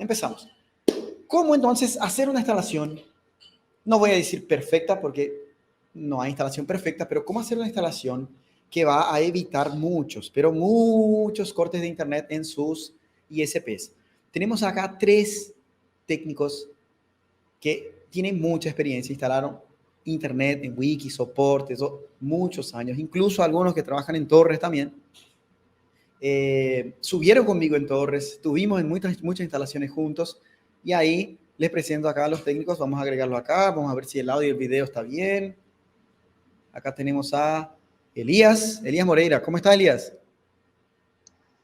empezamos. ¿Cómo entonces hacer una instalación? No voy a decir perfecta porque no hay instalación perfecta, pero cómo hacer una instalación que va a evitar muchos, pero muchos cortes de internet en sus ISPs. Tenemos acá 3 técnicos que tienen mucha experiencia, instalaron internet en wiki, soportes, muchos años, incluso algunos que trabajan en torres también. Subieron conmigo en torres, tuvimos en muchas instalaciones juntos y ahí les presento acá a los técnicos, vamos a agregarlo acá, vamos a ver si el audio y el video está bien. Acá tenemos a Elías Moreira. ¿Cómo está, Elías?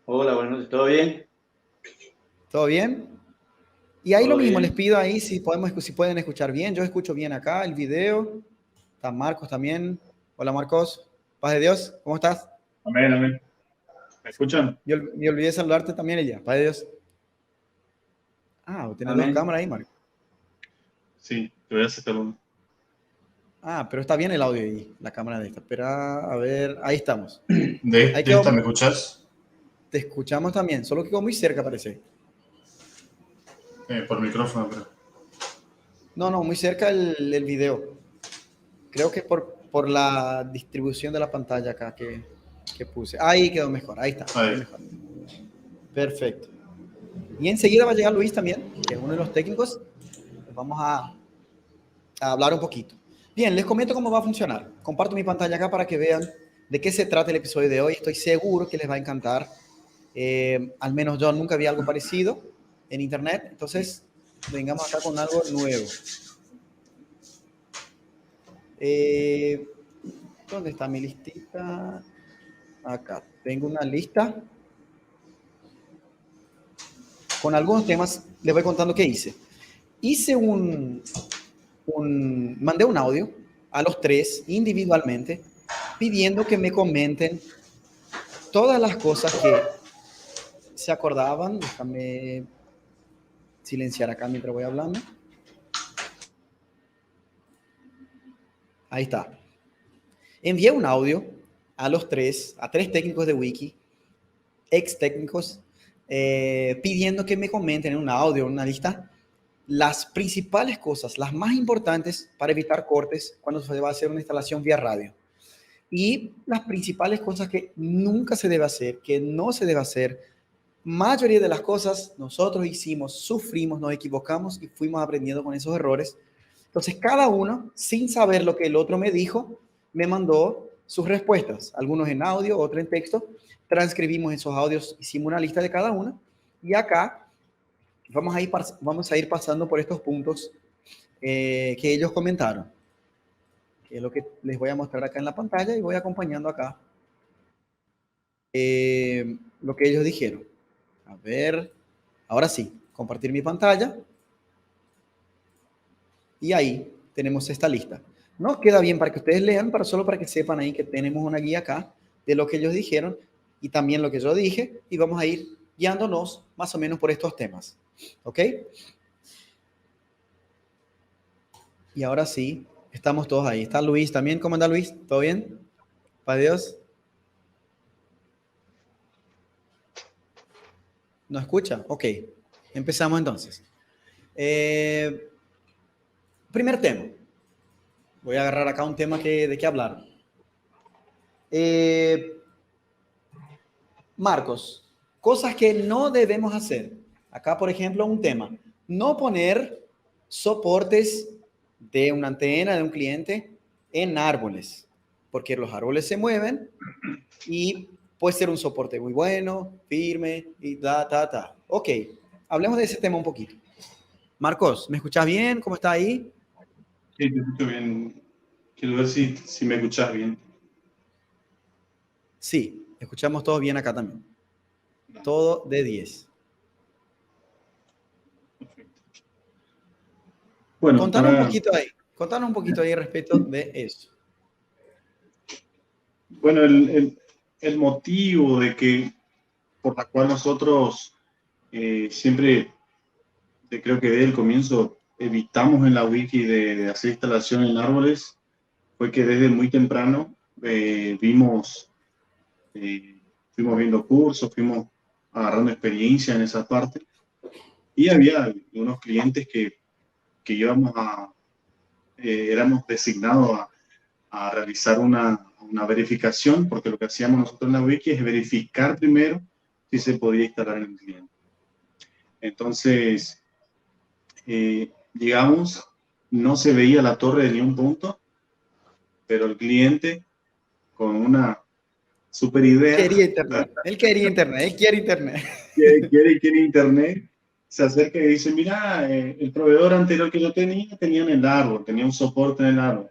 Hola, buenas noches, ¿todo bien? ¿Todo bien? Y ahí ¿Todo lo mismo, bien? les pido ahí si pueden escuchar bien. Yo escucho bien acá el video. Está Marcos también. Hola, Marcos. Paz de Dios. ¿Cómo estás? Amén, amén. ¿Me escuchan? Me olvidé saludarte también, Elías. Paz de Dios. Ah, tenés 2 Amén. cámaras ahí, Marcos. Sí, te voy a hacer uno. Ah, pero está bien el audio ahí, la cámara de esta. Espera, a ver, ahí estamos. ¿De Ahí quedó, esta me escuchas? te escuchamos también, solo que quedó muy cerca, parece. Por micrófono, pero. No, muy cerca el video. Creo que por la distribución de la pantalla acá que puse. Ahí quedó mejor, ahí está, ahí Ahí. mejor. Perfecto. Y enseguida va a llegar Luis también, que es uno de los técnicos. Vamos a hablar un poquito. Bien, les comento cómo va a funcionar. Comparto mi pantalla acá para que vean de qué se trata el episodio de hoy. Estoy seguro que les va a encantar. Al menos yo nunca vi algo parecido en internet. Entonces, vengamos acá con algo nuevo. ¿Dónde está mi listita? Acá tengo una lista con algunos temas. Les voy contando qué hice. Hice mandé un audio a los 3 individualmente pidiendo que me comenten todas las cosas que se acordaban. Déjame silenciar acá mientras voy hablando. Ahí está. Envié un audio a los 3, a 3 técnicos de Wiki, ex técnicos, pidiendo que me comenten en un audio, en una lista, las principales cosas, las más importantes para evitar cortes cuando se va a hacer una instalación vía radio. Y las principales cosas que nunca se debe hacer, que no se debe hacer. Mayoría de las cosas nosotros hicimos, sufrimos, nos equivocamos y fuimos aprendiendo con esos errores. Entonces, cada uno, sin saber lo que el otro me dijo, me mandó sus respuestas, algunos en audio, otros en texto. Transcribimos esos audios, hicimos una lista de cada una y acá vamos a ir pasando por estos puntos que ellos comentaron, que es lo que les voy a mostrar acá en la pantalla y voy acompañando acá lo que ellos dijeron. A ver, ahora sí, compartir mi pantalla y ahí tenemos esta lista. No queda bien para que ustedes lean, pero solo para que sepan ahí que tenemos una guía acá de lo que ellos dijeron y también lo que yo dije y vamos a ir guiándonos más o menos por estos temas. ¿Ok? Y ahora sí, estamos todos ahí. Está Luis también. ¿Cómo anda Luis? ¿Todo bien? ¿Para Dios? ¿No escucha? Ok. Empezamos entonces. Primer tema. Voy a agarrar acá un tema de qué hablar. Marcos, cosas que no debemos hacer. Acá, por ejemplo, un tema. No poner soportes de una antena de un cliente en árboles, porque los árboles se mueven y puede ser un soporte muy bueno, firme y ta. Ok, hablemos de ese tema un poquito. Marcos, ¿me escuchas bien? ¿Cómo está ahí? Sí, te escucho bien. Quiero ver si me escuchas bien. Sí, escuchamos todos bien acá también. No, Todo de 10. perfecto. Bueno, Contanos un poquito ahí respecto de eso. bueno, el motivo por la cual nosotros siempre, creo que desde el comienzo, evitamos en la wiki de hacer instalación en árboles, fue que desde muy temprano fuimos viendo cursos, fuimos agarrando experiencia en esa parte Y había unos clientes que éramos designados a realizar una verificación, porque lo que hacíamos nosotros en la wiki es verificar primero si se podía instalar en el cliente. Entonces, digamos, no se veía la torre de ningún punto, pero el cliente, con una super idea, Quería internet. Él quería internet. Él quiere internet. quiere internet, se acerca y dice, mira, el proveedor anterior que yo tenía en el árbol, tenía un soporte en el árbol.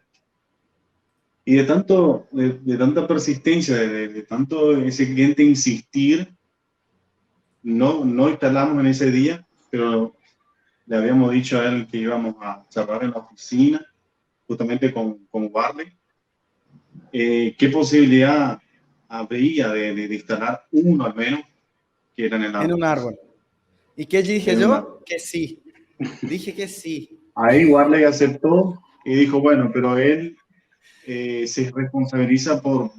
Y de tanta persistencia, de tanto ese cliente insistir, no instalamos en ese día, pero le habíamos dicho a él que íbamos a charlar en la oficina, justamente con Warley, qué posibilidad habría de instalar uno al menos, que era en el En árbol. un árbol. ¿Y qué dije En un árbol. yo? Que sí. Dije que sí. Ahí Warley aceptó y dijo, bueno, pero él se responsabiliza por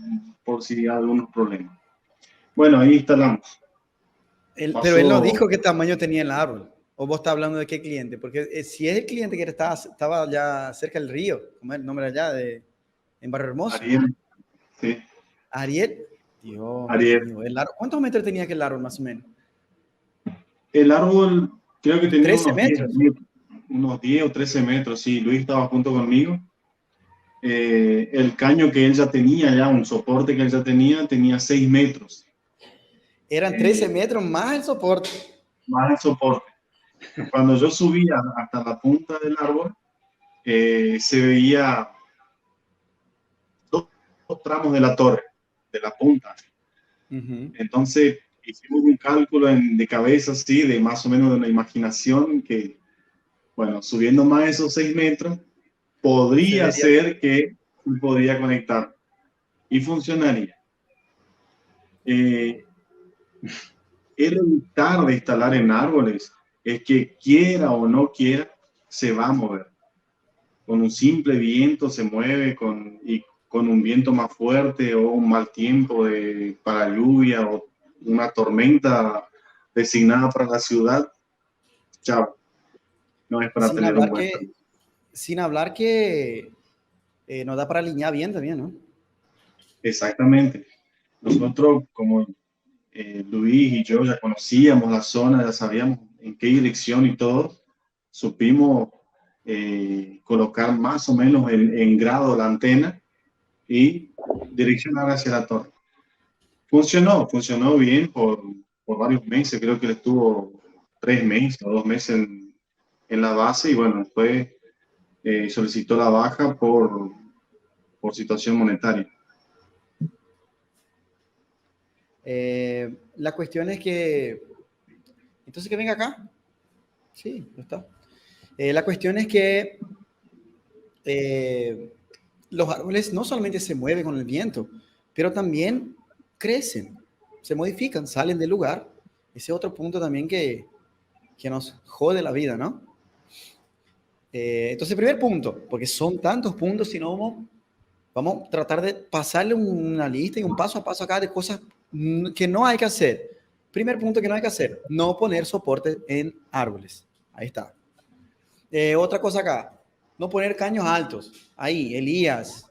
si hay algunos problemas. Bueno, ahí instalamos. Pero él no Pasó dijo qué tamaño tenía el árbol. ¿O vos estás hablando de qué cliente? Porque si es el cliente que estaba ya cerca del río, como el nombre allá, en Barrio Hermoso. Ariel, sí. Ariel. Dios Ariel. mío. ¿Cuántos metros tenía que el árbol más o menos? El árbol creo que tenía 13 metros. unos 10 o 13 metros, sí. Luis estaba junto conmigo. El caño que él ya tenía, un soporte que él ya tenía 6 metros. Eran 13 metros más el soporte. Más el soporte. Cuando yo subía hasta la punta del árbol, se veía dos tramos de la torre, de la punta. Entonces hicimos un cálculo de cabeza, así, de más o menos de una imaginación que, bueno, subiendo más esos 6 metros, podría ser que podría conectar y funcionaría. El evitar de instalar en árboles es que quiera o no quiera, se va a mover. Con un simple viento se mueve, y con un viento más fuerte o un mal tiempo para lluvia o una tormenta designada para la ciudad, chao. No es para Sin tener hablar un buen que, sin hablar que nos da para alinear bien también, ¿no? Exactamente. Nosotros, como Luis y yo ya conocíamos la zona, ya sabíamos en qué dirección y todo, supimos colocar más o menos en grado la antena y direccionar hacia la torre. Funcionó bien por varios meses, creo que él estuvo 3 meses o 2 meses en la base y bueno, después solicitó la baja por situación monetaria. La cuestión es que... Entonces, que venga acá. Sí, ya está. La cuestión es que los árboles no solamente se mueven con el viento, pero también crecen, se modifican, salen del lugar. Ese es otro punto también que nos jode la vida, ¿no? Entonces, primer punto, porque son tantos puntos, si no vamos a tratar de pasarle una lista y un paso a paso acá de cosas que no hay que hacer. Primer punto que no hay que hacer, no poner soporte en árboles. Ahí está. Otra cosa acá, no poner caños altos. Ahí, Elías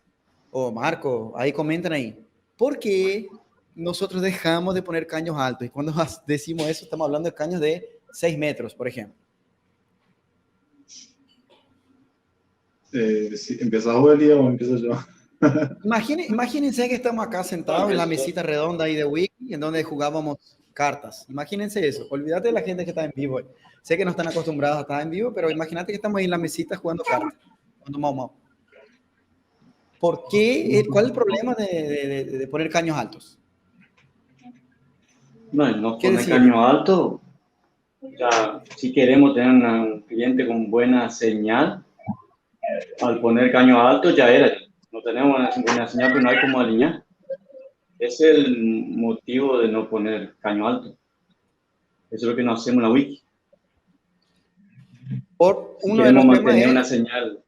o Marco, ahí comentan ahí. ¿Por qué nosotros dejamos de poner caños altos? Y cuando decimos eso, estamos hablando de caños de 6 metros, por ejemplo. Si ¿Empezás vos, Elías, o empiezo yo? Imagínense que estamos acá sentados en la mesita redonda ahí de Wiki, en donde jugábamos cartas. Imagínense eso. Olvídate de la gente que está en vivo. Sé que no están acostumbrados a estar en vivo, pero imagínate que estamos ahí en la mesita jugando cartas. Jugando Mau. ¿Por qué? ¿Cuál es el problema de poner caños altos? No poner caños altos. Ya, si queremos tener un cliente con buena señal, al poner caños altos ya era. No tenemos una señal, pero no hay como alinear. Ese es el motivo de no poner caño alto. Eso es lo que no hacemos en la wiki. Uno de los temas es una señal.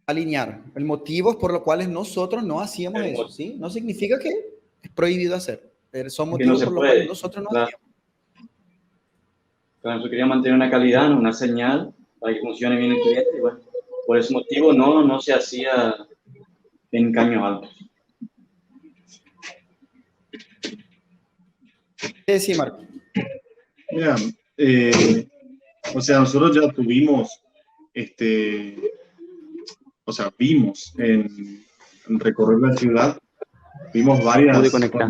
Alinear. El motivo es por los cuales nosotros no hacíamos eso, ¿sí? No significa que es prohibido hacer, pero son motivos por los cuales nosotros no hacíamos. Nosotros queríamos mantener una calidad, ¿no? Una señal para que funcione bien el cliente. Y bueno, por ese motivo no se hacía en caños altos. Sí, Marco. Mira, o sea, nosotros ya tuvimos, o sea, vimos en recorrer la ciudad, vimos Pude conectar.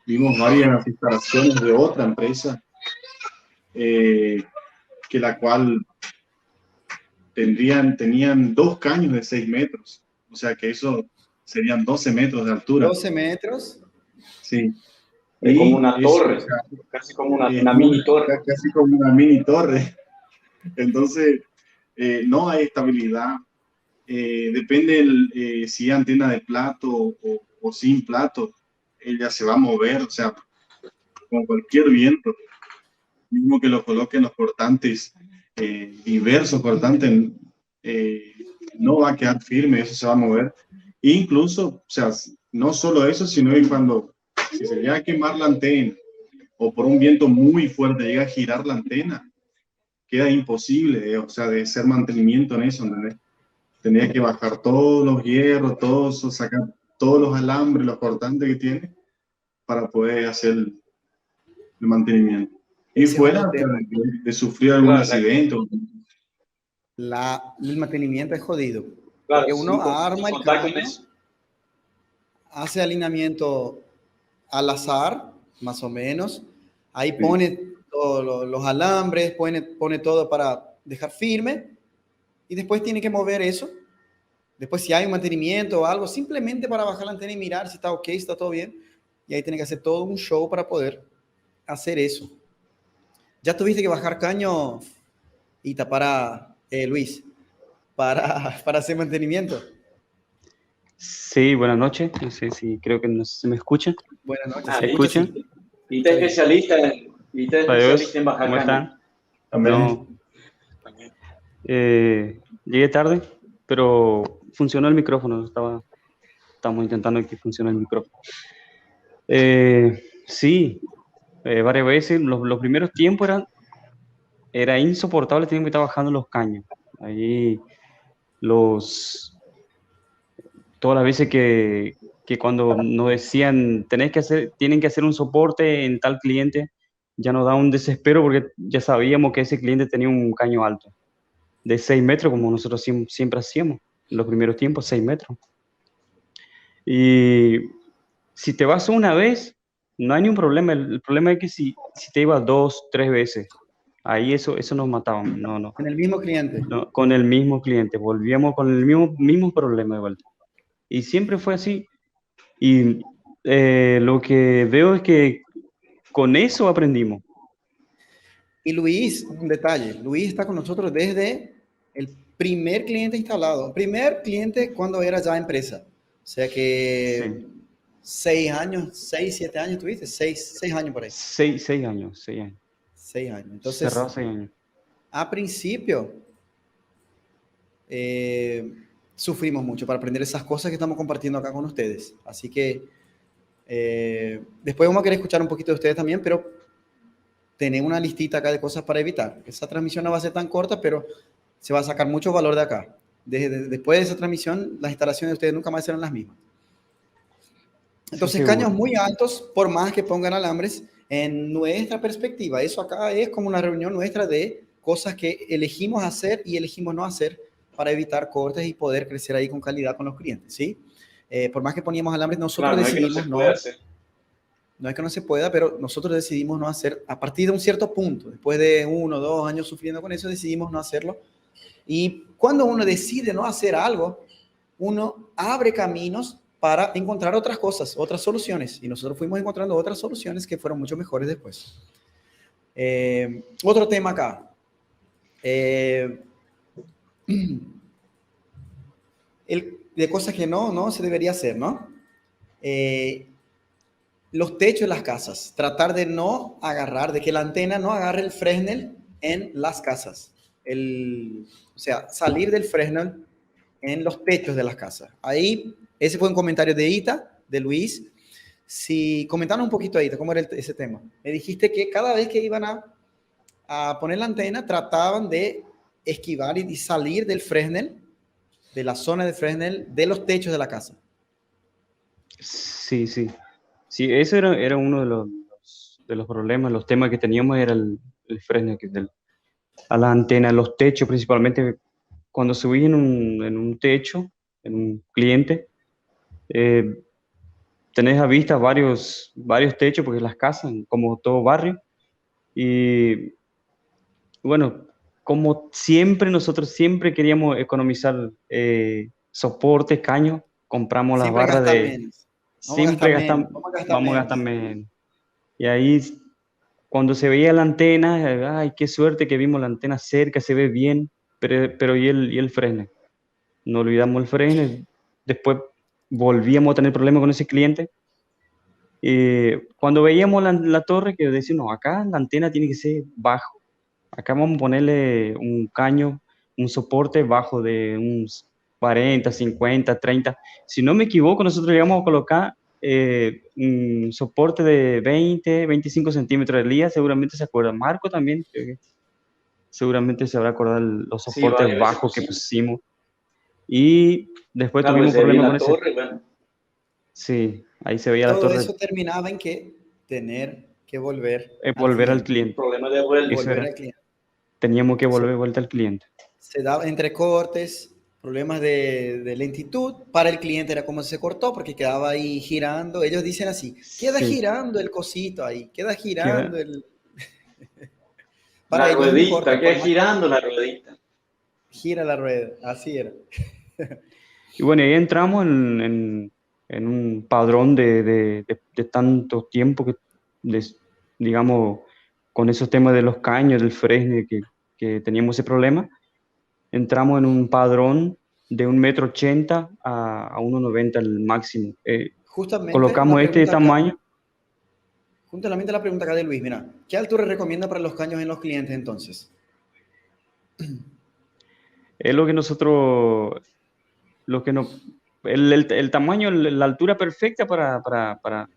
vimos varias instalaciones de otra empresa, que la cual tenían 2 caños de 6 metros, o sea que eso serían 12 metros de altura. 12 metros. Sí. Es como Y una eso, torre, o sea, casi como una mini torre. casi como una mini torre. Entonces, no hay estabilidad. Depende si es antena de plato o sin plato, ella se va a mover, o sea, con cualquier viento, mismo que lo coloquen los cortantes, diversos cortantes, no va a quedar firme, eso se va a mover. Incluso, o sea, no solo eso, sino que cuando si se llega a quemar la antena o por un viento muy fuerte llega a girar la antena, queda imposible, o sea, de hacer mantenimiento en eso, ¿entendés? Tenía que bajar todos los hierros, todos, sacar todos los alambres, los cortantes que tiene para poder hacer el mantenimiento. Y Ese es fuera otro tema. de sufrir algún Claro, accidente. El mantenimiento es jodido. Claro, Porque uno arma sin el contar con caño, eso. hace alineamiento al azar, más o menos. Ahí Sí. pone todos los alambres, pone todo para dejar firme y después tiene que mover eso. Después si hay un mantenimiento o algo, simplemente para bajar la antena y mirar si está ok, si está todo bien. Y ahí tiene que hacer todo un show para poder hacer eso. ¿Ya tuviste que bajar caño, Ita, para Luis, para hacer mantenimiento? Sí, buenas noches. No sé si creo que no se me escucha. Buenas noches. ¿Se escucha? Y está especialista Adiós. en bajar ¿Cómo caño. están? También. No, llegué tarde, pero funcionó el micrófono. Estamos intentando que funcione el micrófono. Sí, varias veces. Los primeros tiempos era insoportable tener que estar bajando los caños. Ahí todas las veces que cuando nos decían tienen que hacer un soporte en tal cliente, ya nos da un desespero porque ya sabíamos que ese cliente tenía un caño alto, de 6 metros, como nosotros siempre hacíamos, en los primeros tiempos, 6 metros. Y si te vas una vez, no hay ningún problema. El problema es que si te ibas 2, 3 veces, ahí eso nos mataba. No, En el mismo cliente. no, con el mismo cliente, volvíamos con el mismo problema de vuelta. Y siempre fue así. Y lo que veo es que con eso aprendimos. Y Luis, un detalle, Luis está con nosotros desde el primer cliente instalado. Primer cliente cuando era ya empresa. O sea que Sí. 6 años, 6, 7 años tuviste, 6 años por ahí. 6 años, 6 años. 6 años. Entonces, Cerrado 6 años. a principio, sufrimos mucho para aprender esas cosas que estamos compartiendo acá con ustedes. Así que después vamos a querer escuchar un poquito de ustedes también, pero tenemos una listita acá de cosas para evitar. Esa transmisión no va a ser tan corta, pero se va a sacar mucho valor de acá. Después de esa transmisión, las instalaciones de ustedes nunca más serán las mismas. Entonces, Sí, caños seguro. muy altos, por más que pongan alambres, en nuestra perspectiva, eso acá es como una reunión nuestra de cosas que elegimos hacer y elegimos no hacer para evitar cortes y poder crecer ahí con calidad con los clientes, ¿sí? Por más que poníamos alambres, nosotros Claro, decidimos no es que no se puede hacer. no es que no se pueda, pero nosotros decidimos no hacer, a partir de un cierto punto, después de 1 o 2 años sufriendo con eso, decidimos no hacerlo. Y cuando uno decide no hacer algo, uno abre caminos para encontrar otras cosas, otras soluciones. Y nosotros fuimos encontrando otras soluciones que fueron mucho mejores después. Otro tema acá. De cosas que no se debería hacer, ¿no? Los techos de las casas. Tratar de no agarrar, de que la antena no agarre el Fresnel en las casas. O sea, salir del Fresnel en los techos de las casas. Ahí, ese fue un comentario de Ita, de Luis. si comentaron un poquito ahí, ¿cómo era ese tema? Me dijiste que cada vez que iban a poner la antena, trataban de esquivar y salir del Fresnel, de la zona de Fresnel, de los techos de la casa. Sí, sí. Sí, eso era uno de los problemas, los temas que teníamos era el Fresnel, a la antena, los techos principalmente. Cuando subí en un techo, en un cliente, eh, tenés a vista varios techos, porque las casas, como todo barrio, y bueno, como siempre, nosotros siempre queríamos economizar soportes, caños, compramos las Siempre barras gastar de, menos. Vamos a gastar siempre menos. gastamos, Vamos a gastar vamos a gastar menos. menos. Y ahí, cuando se veía la antena, ay, qué suerte que vimos la antena cerca, se ve bien, pero y el freno. No olvidamos el freno, después volvíamos a tener problemas con ese cliente. Cuando veíamos la torre, que decíamos, no, acá la antena tiene que ser bajo. Acá vamos a ponerle un caño, un soporte bajo de uns 40, 50, 30. Si no me equivoco, nosotros llegamos a colocar un soporte de 20, 25 centímetros de lía, seguramente se acuerda. Marco también, seguramente se habrá acordado los Sí, soportes varias veces bajos que pusimos. pusimos. Y después Claro, pues tuvimos se veía problemas con la ese. torre, bueno, Sí, ahí se veía la Todo torre, eso terminaba en que tener que volver al volver al cliente. cliente. problema de vuelta. Eso Volver era, al cliente. teníamos que volver Se, de vuelta al cliente. se daba entrecortes, problemas de lentitud. Para el cliente era como se cortó porque quedaba ahí girando. Ellos dicen así, queda Sí, girando el cosito ahí, queda girando queda, el... La Para ellos es un corte, ruedita, que por es más girando la ruedita. gira la rueda. Así era. y bueno, ahí entramos en un padrón de tanto tiempo digamos, con esos temas de los caños, del fresne, que teníamos ese problema. Entramos en un padrón de 1,80 m a 1,90 m el máximo. Justamente la Colocamos este pregunta acá, tamaño, justamente la pregunta acá de Luis, mira, ¿qué altura recomienda para los caños en los clientes entonces? es lo que nosotros, lo que no, el tamaño, la altura perfecta para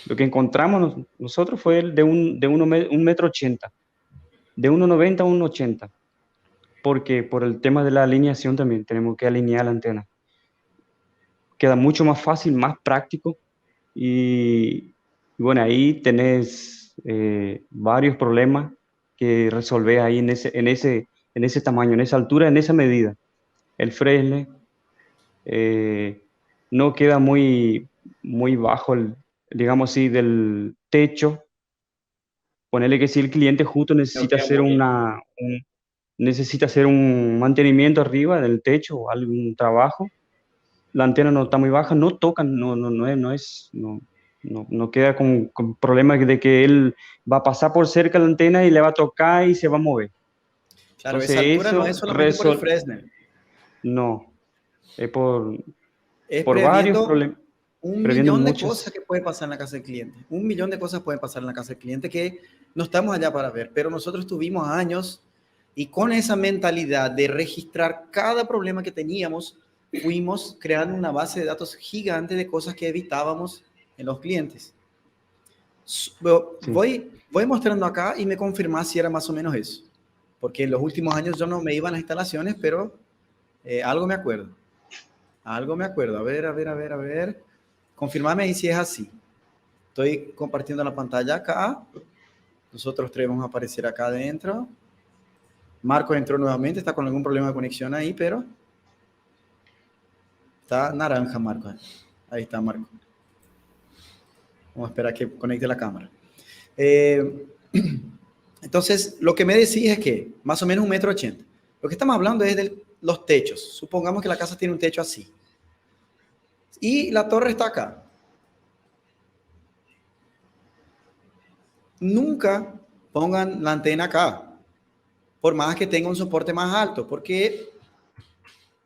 lo que encontramos nosotros fue el de 1,80 m, de 1,90 a 1,80, porque por el tema de la alineación también tenemos que alinear la antena. Queda mucho más fácil, más práctico y bueno, ahí tenés varios problemas que resolver ahí en ese tamaño, en esa altura, en esa medida. El fresne no queda muy bajo, digamos así, del techo. Ponerle que si el cliente justo No queda muy necesita hacer un mantenimiento arriba del techo o algún trabajo, la antena no está muy baja, no tocan, no queda con problemas de que él va a pasar por cerca de la antena y le va a tocar y se va a mover. Claro, esa Entonces altura no es eso solamente por el Fresnel, no, es es por varios previendo problemas, un previendo millón de cosas muchas. que pueden pasar en la casa del cliente. Un millón de cosas pueden pasar en la casa del cliente que no estamos allá para ver, pero nosotros tuvimos años y con esa mentalidad de registrar cada problema que teníamos, fuimos creando una base de datos gigante de cosas que evitábamos en los clientes. Sí. Voy mostrando acá y me confirmás si era más o menos eso, porque en los últimos años yo no me iba a las instalaciones, pero algo me acuerdo. Algo me acuerdo. A ver, a ver, a ver, a ver. Confirmame ahí si es así. Estoy compartiendo la pantalla acá. Nosotros tres vamos a aparecer acá adentro. Marco entró nuevamente. Está con algún problema de conexión ahí, pero está naranja, Marco. Ahí está, Marco. Vamos a esperar que conecte la cámara. Entonces, lo que me decís es que más o menos 1,80 m. Lo que estamos hablando es de los techos. Supongamos que la casa tiene un techo así. Y la torre está acá. Nunca pongan la antena acá, por más que tenga un soporte más alto, porque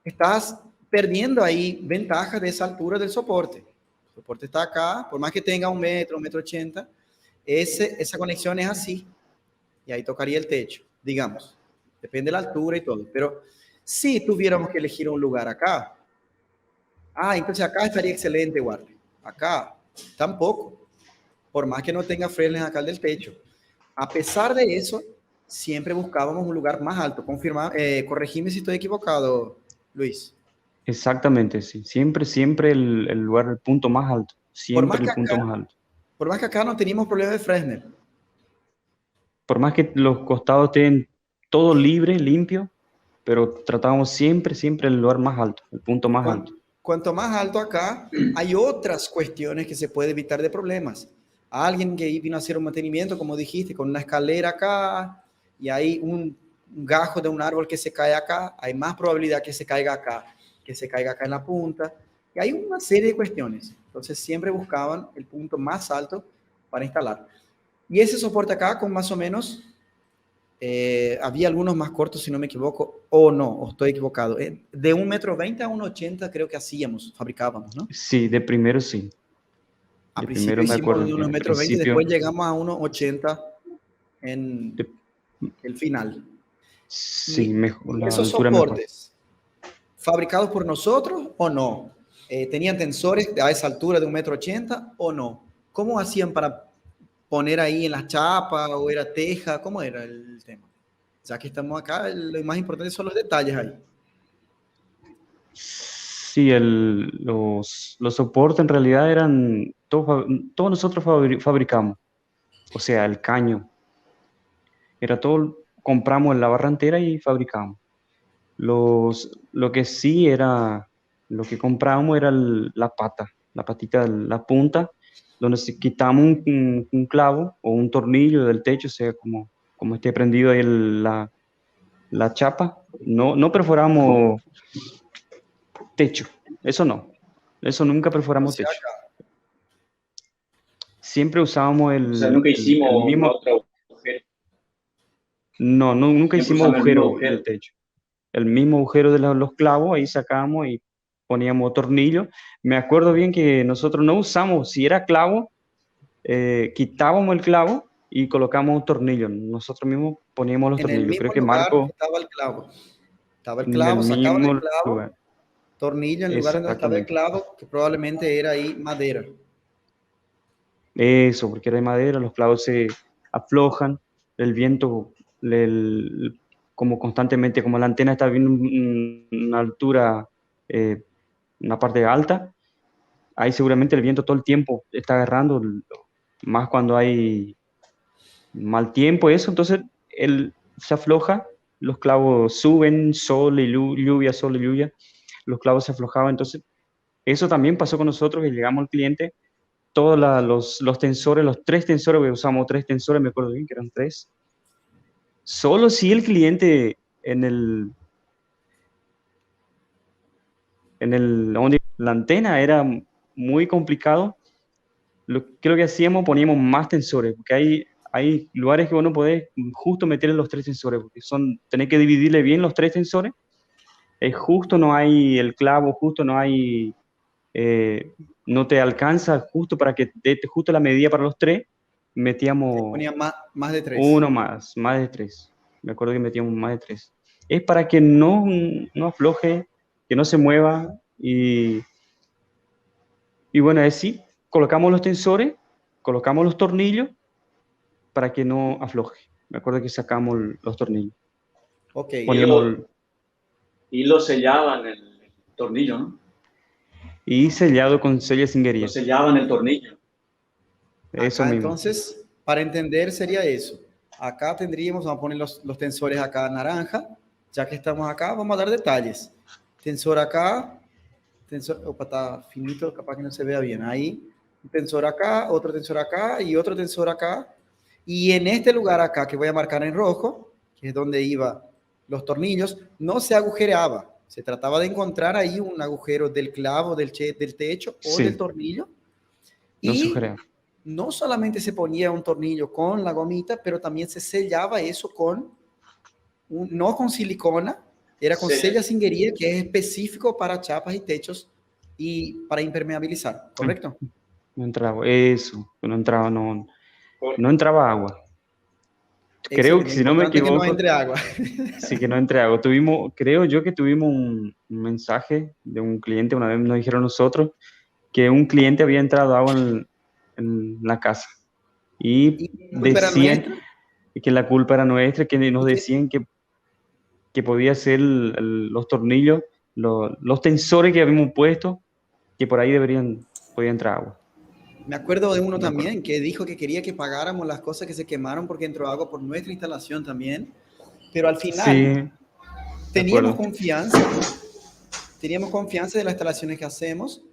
estás perdiendo ahí ventajas de esa altura del soporte. El soporte está acá, por más que tenga 1 m, 1,80 m, esa conexión es así, y ahí tocaría el techo, digamos. Depende de la altura y todo, pero si tuviéramos que elegir un lugar acá, entonces acá estaría excelente, Warley. Acá, tampoco, por más que no tenga frenes acá del techo. A pesar de eso, siempre buscábamos un lugar más alto. Corregime si estoy equivocado, Luis. Exactamente, sí. Siempre, siempre el lugar, el punto más alto. Por más Siempre que el punto acá, más alto. por más que acá no teníamos problema de Fresnel. Por más que los costados estén todo libre, limpio, pero tratábamos siempre, siempre el lugar más alto, el punto más alto. Cuanto más alto acá, hay otras cuestiones que se puede evitar de problemas. Alguien que vino a hacer un mantenimiento, como dijiste, con una escalera acá, y hay un gajo de un árbol que se cae acá, hay más probabilidad que se caiga acá en la punta, y hay una serie de cuestiones. Entonces siempre buscaban el punto más alto para instalar. Y ese soporte acá con más o menos, había algunos más cortos si no me equivoco, o no, o estoy equivocado. De 1,20 m a 1,80 m creo que fabricábamos, ¿no? Sí, de primero sí. A De principio primero me hicimos acuerdo de que unos al 1,20 m, principio, después llegamos a 1,80 en de- el final. sí, Y mejor, la esos altura mejor. soportes, ¿fabricados por nosotros o no? ¿Tenían tensores a esa altura de 1,80 m o no? ¿Cómo hacían para poner ahí en las chapas o era teja? ¿Cómo era el tema? Ya que estamos acá, lo más importante son los detalles ahí. Sí, los soportes en realidad eran, todos nosotros fabricamos, o sea, el caño, era todo, compramos en la barrantera y fabricamos. Lo que sí era, lo que comprábamos era la pata, la patita, la punta, donde si quitamos un clavo o un tornillo del techo, o sea, como esté prendido ahí la chapa, no perforamos techo, eso nunca O perforamos sea, techo. Siempre usábamos O sea, nunca el hicimos mismo, otro agujero. nunca Siempre hicimos usando el mismo agujero agujero. del techo. El mismo agujero de los clavos, ahí sacábamos y poníamos tornillos. Me acuerdo bien que nosotros no usamos, si era clavo, quitábamos el clavo y colocamos un tornillo. Nosotros mismos poníamos los en el tornillos. Creo mismo que lugar Marco, estaba el clavo. Estaba el en el clavo, sacaban el mismo clavo, lugar. tornillo en el lugar donde estaba el Exactamente. clavo, que probablemente era ahí madera. Eso, porque era de madera, los clavos se aflojan, el viento, como constantemente, como la antena está bien una altura, eh, una parte alta, ahí seguramente el viento todo el tiempo está agarrando, más cuando hay mal tiempo, eso, entonces se afloja, los clavos suben, sol y lluvia, sol y lluvia, los clavos se aflojaban, entonces eso también pasó con nosotros, que llegamos al cliente, todos los tensores, los tres tensores, porque usamos tres tensores, me acuerdo bien que eran tres, solo si el cliente donde la antena era muy complicado, lo que hacíamos, poníamos más tensores, porque hay lugares que vos no podés justo meterle los tres tensores, porque tenés que dividirle bien los tres tensores, justo no hay el clavo, justo no hay, no te alcanza justo para que dé justo la medida para los tres, metíamos Ponía más de 3. uno más de tres. Me acuerdo que metíamos más de tres. Es para que no afloje, que no se mueva y bueno, es sí, colocamos los tensores, colocamos los tornillos para que no afloje. Me acuerdo que sacamos los tornillos. Ok. Poníamos Y lo sellaban el tornillo, ¿no? y sellado con sella Lo singuería. sellaban el tornillo. Eso Acá mismo. entonces, para entender sería eso. Acá tendríamos, vamos a poner los tensores acá naranja. Ya que estamos acá, vamos a dar detalles. Tensor acá, opa, está finito, capaz que no se vea bien. Ahí, un tensor acá, otro tensor acá y otro tensor acá. Y en este lugar acá, que voy a marcar en rojo, que es donde iban los tornillos, no se agujereaba. Se trataba de encontrar ahí un agujero del clavo, del techo o del Sí, tornillo. no Y sugería. no solamente se ponía un tornillo con la gomita, pero también se sellaba eso no con silicona, era con sella singuería, que es específico para chapas y techos y para impermeabilizar, ¿correcto? No entraba, eso, no entraba agua. Creo que Excelente, lo si no me importante es que no equivoco, entre agua. sí que no entré agua. Creo yo que tuvimos un mensaje de un cliente, una vez nos dijeron nosotros, que un cliente había entrado agua en la casa y ¿Y la culpa era decían nuestra? que la culpa era nuestra, que nos ¿Y qué? decían que podía ser los tornillos, los tensores que habíamos puesto, que por ahí podía entrar agua. Me acuerdo de uno Me acuerdo. también que dijo que quería que pagáramos las cosas que se quemaron porque entró agua por nuestra instalación también, pero al Sí, final me acuerdo. teníamos confianza de las instalaciones que hacemos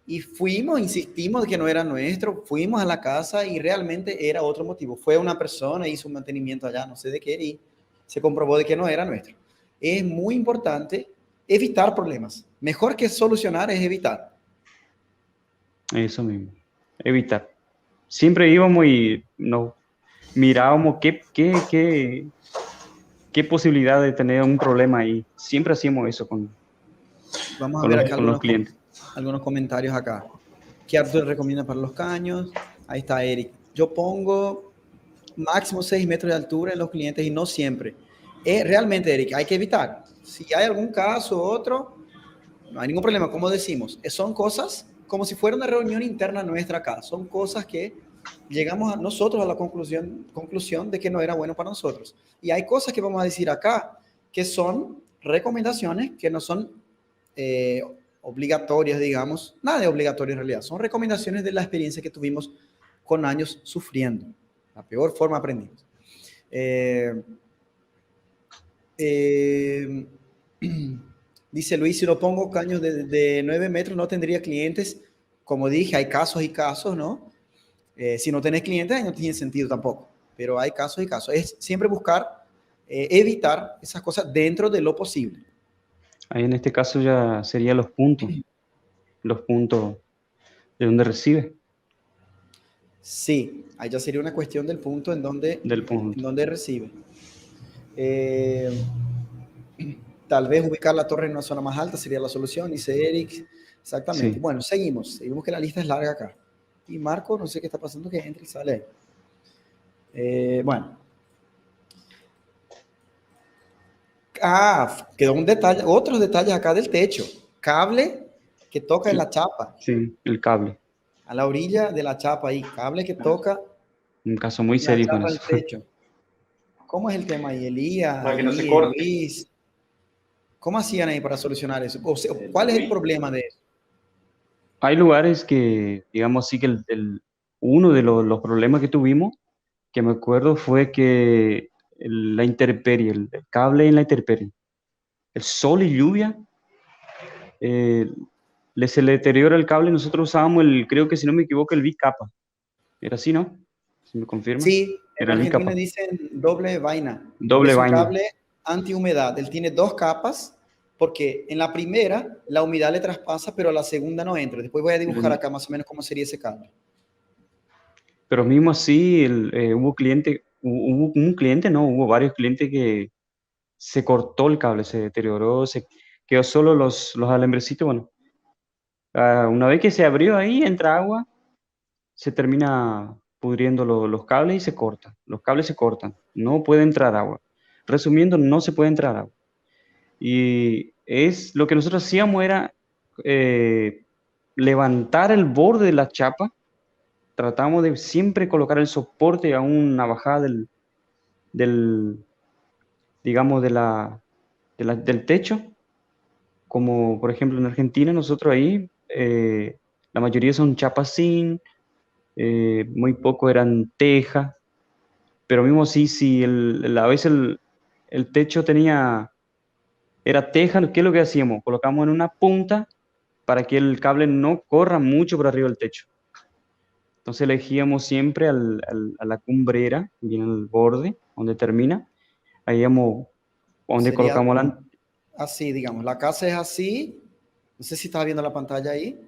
y fuimos, insistimos de que no era nuestro, fuimos a la casa y realmente era otro motivo. Fue una persona, hizo un mantenimiento allá, no sé de qué, y se comprobó de que no era nuestro. Es muy importante evitar problemas. Mejor que solucionar es evitar. Eso mismo. Evitar. Siempre íbamos y nos mirábamos qué posibilidad de tener un problema ahí. Siempre hacíamos eso Vamos a ver acá con los clientes. algunos comentarios acá. ¿Qué Arthur recomienda para los caños? Ahí está Eric. Yo pongo máximo 6 metros de altura en los clientes y no siempre. Realmente, Eric, hay que evitar. Si hay algún caso u otro, no hay ningún problema. Como decimos, son cosas como si fuera una reunión interna nuestra acá. Son cosas que llegamos nosotros a la conclusión de que no era bueno para nosotros. Y hay cosas que vamos a decir acá que son recomendaciones que no son obligatorias, digamos. Nada de obligatorio en realidad. Son recomendaciones de la experiencia que tuvimos con años sufriendo. La peor forma aprendimos. Dice Luis, si no pongo caños de 9 metros no tendría clientes. Como dije, hay casos y casos, ¿no? Si no tenés clientes, no tiene sentido tampoco. Pero hay casos y casos. Es siempre buscar evitar esas cosas dentro de lo posible. Ahí en este caso ya serían los puntos de donde recibe. Sí, ahí ya sería una cuestión del punto en donde recibe. Tal vez ubicar la torre en una zona más alta sería la solución, dice Eric. Exactamente. Sí. Bueno, seguimos que la lista es larga acá. Y Marco, no sé qué está pasando, que entra y sale ahí. Bueno. Quedó un detalle, otros detalles acá del techo. Cable que toca en la chapa. Sí, el cable. A la orilla de la chapa ahí, cable que toca. Un caso muy la serio chapa con del eso. techo. ¿Cómo es el tema ahí, Elías? Para que no se corte. Luis. ¿Cómo hacían ahí para solucionar eso? O sea, ¿cuál es el problema de eso? Hay lugares que, digamos así, que uno de los problemas que tuvimos, que me acuerdo, fue que la intemperie, el cable en la intemperie, el sol y lluvia, se le deteriora el cable. Nosotros usábamos creo que si no me equivoco, el Bicapa. Era así, ¿no? Si me confirma. Sí, en Era el Argentina Bicapa. dicen doble vaina. Doble Es un vaina. cable antihumedad. Él tiene 2 capas porque en la primera la humedad le traspasa, pero a la segunda no entra. Después voy a dibujar acá más o menos cómo sería ese cable. Pero mismo así, hubo un cliente, no, hubo varios clientes que se cortó el cable, se deterioró, se quedó solo los alambrecitos. Bueno, una vez que se abrió ahí, entra agua, se termina pudriendo los cables y se corta. Los cables se cortan, no puede entrar agua. Resumiendo, no se puede entrar agua. Y lo que nosotros hacíamos era levantar el borde de la chapa. Tratamos de siempre colocar el soporte a una bajada digamos, del techo, como por ejemplo en Argentina, nosotros ahí, la mayoría son chapas zinc, muy poco eran teja, pero mismo así, si a veces el techo era teja, ¿qué es lo que hacíamos? Colocamos en una punta para que el cable no corra mucho por arriba del techo. Entonces elegíamos siempre a la cumbrera, bien al borde, donde termina, ahí íbamos, donde Sería colocamos así, digamos. La casa es así. No sé si estás viendo la pantalla ahí,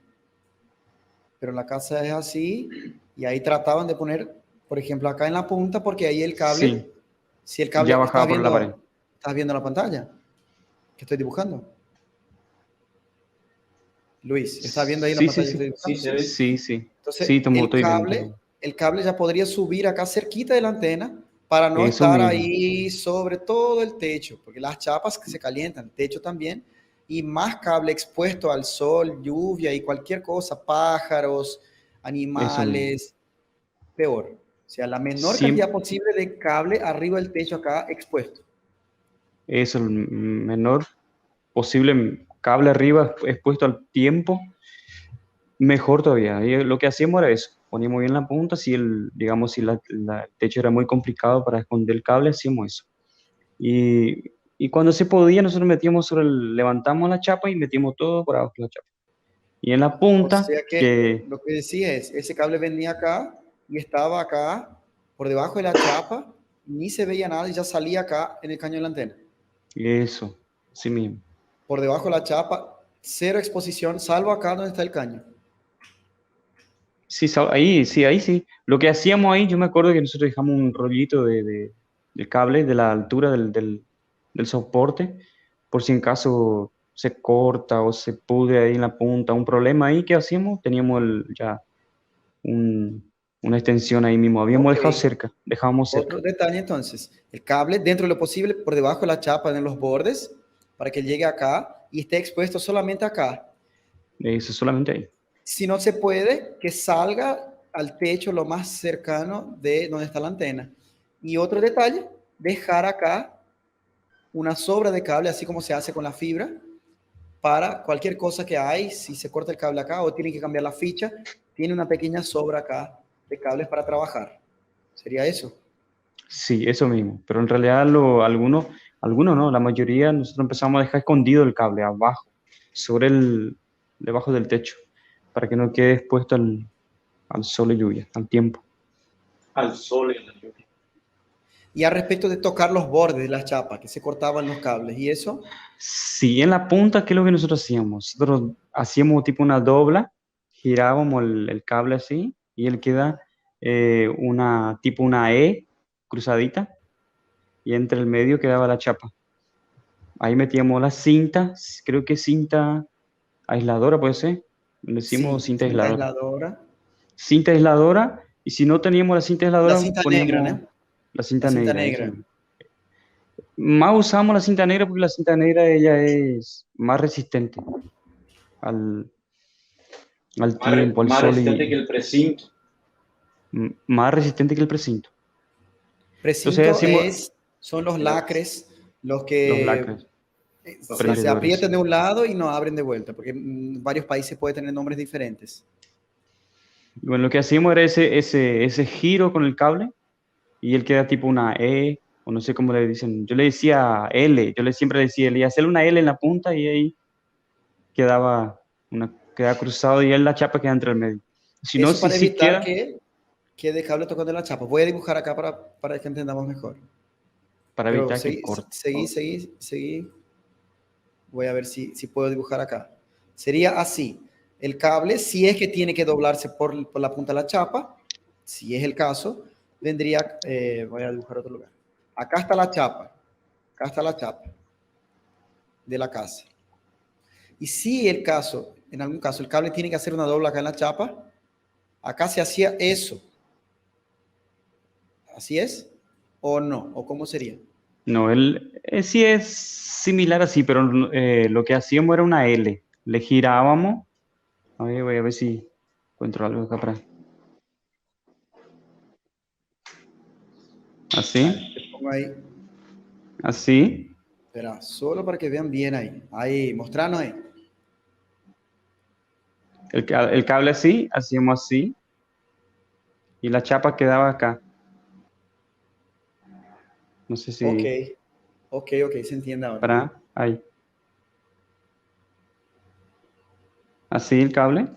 pero la casa es así. Y ahí trataban de poner, por ejemplo, acá en la punta, porque ahí el cable, Sí, si el cable, ya bajaba por la pared. ¿estás viendo la pantalla que estoy dibujando? Luis, ¿estás viendo ahí la pantalla que estoy dibujando? Sí. Entonces, Sí, estoy viendo. el cable ya podría subir acá cerquita de la antena para no Eso estar mismo. ahí sobre todo el techo, porque las chapas que se calientan, el techo también, y más cable expuesto al sol, lluvia y cualquier cosa, pájaros, Eso mismo. animales, peor. O sea, la menor cantidad Siempre, posible de cable arriba del techo acá expuesto. eso, el menor posible cable arriba expuesto al tiempo, mejor todavía. Y lo que hacíamos era eso, poníamos bien la punta, si digamos, si el techo era muy complicado para esconder el cable, hacíamos eso. Y cuando se podía, nosotros metíamos levantamos la chapa y metimos todo por abajo de la chapa. Y en la O punta, sea que que lo que decía es, ese cable venía acá y estaba acá por debajo de la chapa, ni se veía nada y ya salía acá en el caño de la antena. eso, sí mismo. Por debajo de la chapa, cero exposición, salvo acá donde está el caño. Sí, ahí sí, ahí sí. Lo que hacíamos ahí, yo me acuerdo que nosotros dejamos un rollito de cable de la altura del soporte, por si en caso se corta o se pudre ahí en la punta, un problema ahí, ¿qué hacíamos? Teníamos ya una extensión ahí mismo. Habíamos Ok, dejado cerca, dejábamos cerca. otro detalle entonces, el cable dentro de lo posible por debajo de la chapa en los bordes para que llegue acá y esté expuesto solamente acá. Eso solamente ahí. Si no se puede, que salga al techo lo más cercano de donde está la antena. Y otro detalle, dejar acá una sobra de cable, así como se hace con la fibra, para cualquier cosa que hay, si se corta el cable acá o tienen que cambiar la ficha, tiene una pequeña sobra acá de cables para trabajar. ¿Sería eso? Sí, eso mismo. Pero en realidad algunos no, la mayoría nosotros empezamos a dejar escondido el cable abajo, debajo del techo, para que no quede expuesto al sol y lluvia, al tiempo. Al sol y a la lluvia. Y al respecto de tocar los bordes de las chapas, que se cortaban los cables, ¿y eso? Sí, en la punta, ¿qué es lo que nosotros hacíamos? Nosotros hacíamos tipo una dobla, girábamos el cable así y él queda tipo una E cruzadita y entre el medio quedaba la chapa. Ahí metíamos la cinta, creo que cinta aisladora puede ser, le decimos Sí, cinta cinta aisladora. aisladora. Cinta aisladora y si no teníamos la cinta La aisladora cinta negra, poníamos ¿no? la La cinta cinta negra, eso negra. mismo. Más usamos la cinta negra porque la cinta negra ella es más resistente al, al tiempo, al Más sol resistente que y el precinto. más resistente que el precinto. Entonces Precinto hacemos son los La- lacres, los los que lacres, se prendedores. aprietan de un lado y no abren de vuelta, porque en varios países puede tener nombres diferentes. Bueno, lo que hacíamos era ese giro con el cable y él queda tipo una E, o no sé cómo le dicen. Yo le decía L, siempre le decía L, y hacerle una L en la punta y ahí quedaba cruzado y él la chapa queda entre el medio. Si no, Eso si para sí evitar queda, que quede cable tocando la chapa. Voy a dibujar acá para que entendamos mejor. para Pero evitar que seguí, corte. seguí, seguí, seguí. Voy a ver si puedo dibujar acá. Sería así. El cable, si es que tiene que doblarse por la punta de la chapa, si es el caso, vendría, voy a dibujar otro lugar. Acá está la chapa. Acá está la chapa de la casa. Y si el caso, en algún caso, el cable tiene que hacer una dobla acá en la chapa, acá se hacía eso. ¿Así es? ¿O no? ¿O cómo sería? No, él sí es similar así, pero lo que hacíamos era una L. Le girábamos. A ver, voy a ver si encuentro algo acá para. Dale, Así, te pongo ahí. así. Espera, solo para que vean bien ahí. Ahí, mostrarnos ahí. El cable así, hacíamos así. Y la chapa quedaba acá. No sé Ok, si. ok, se entiende ahora. Para. Ahí. Así el cable.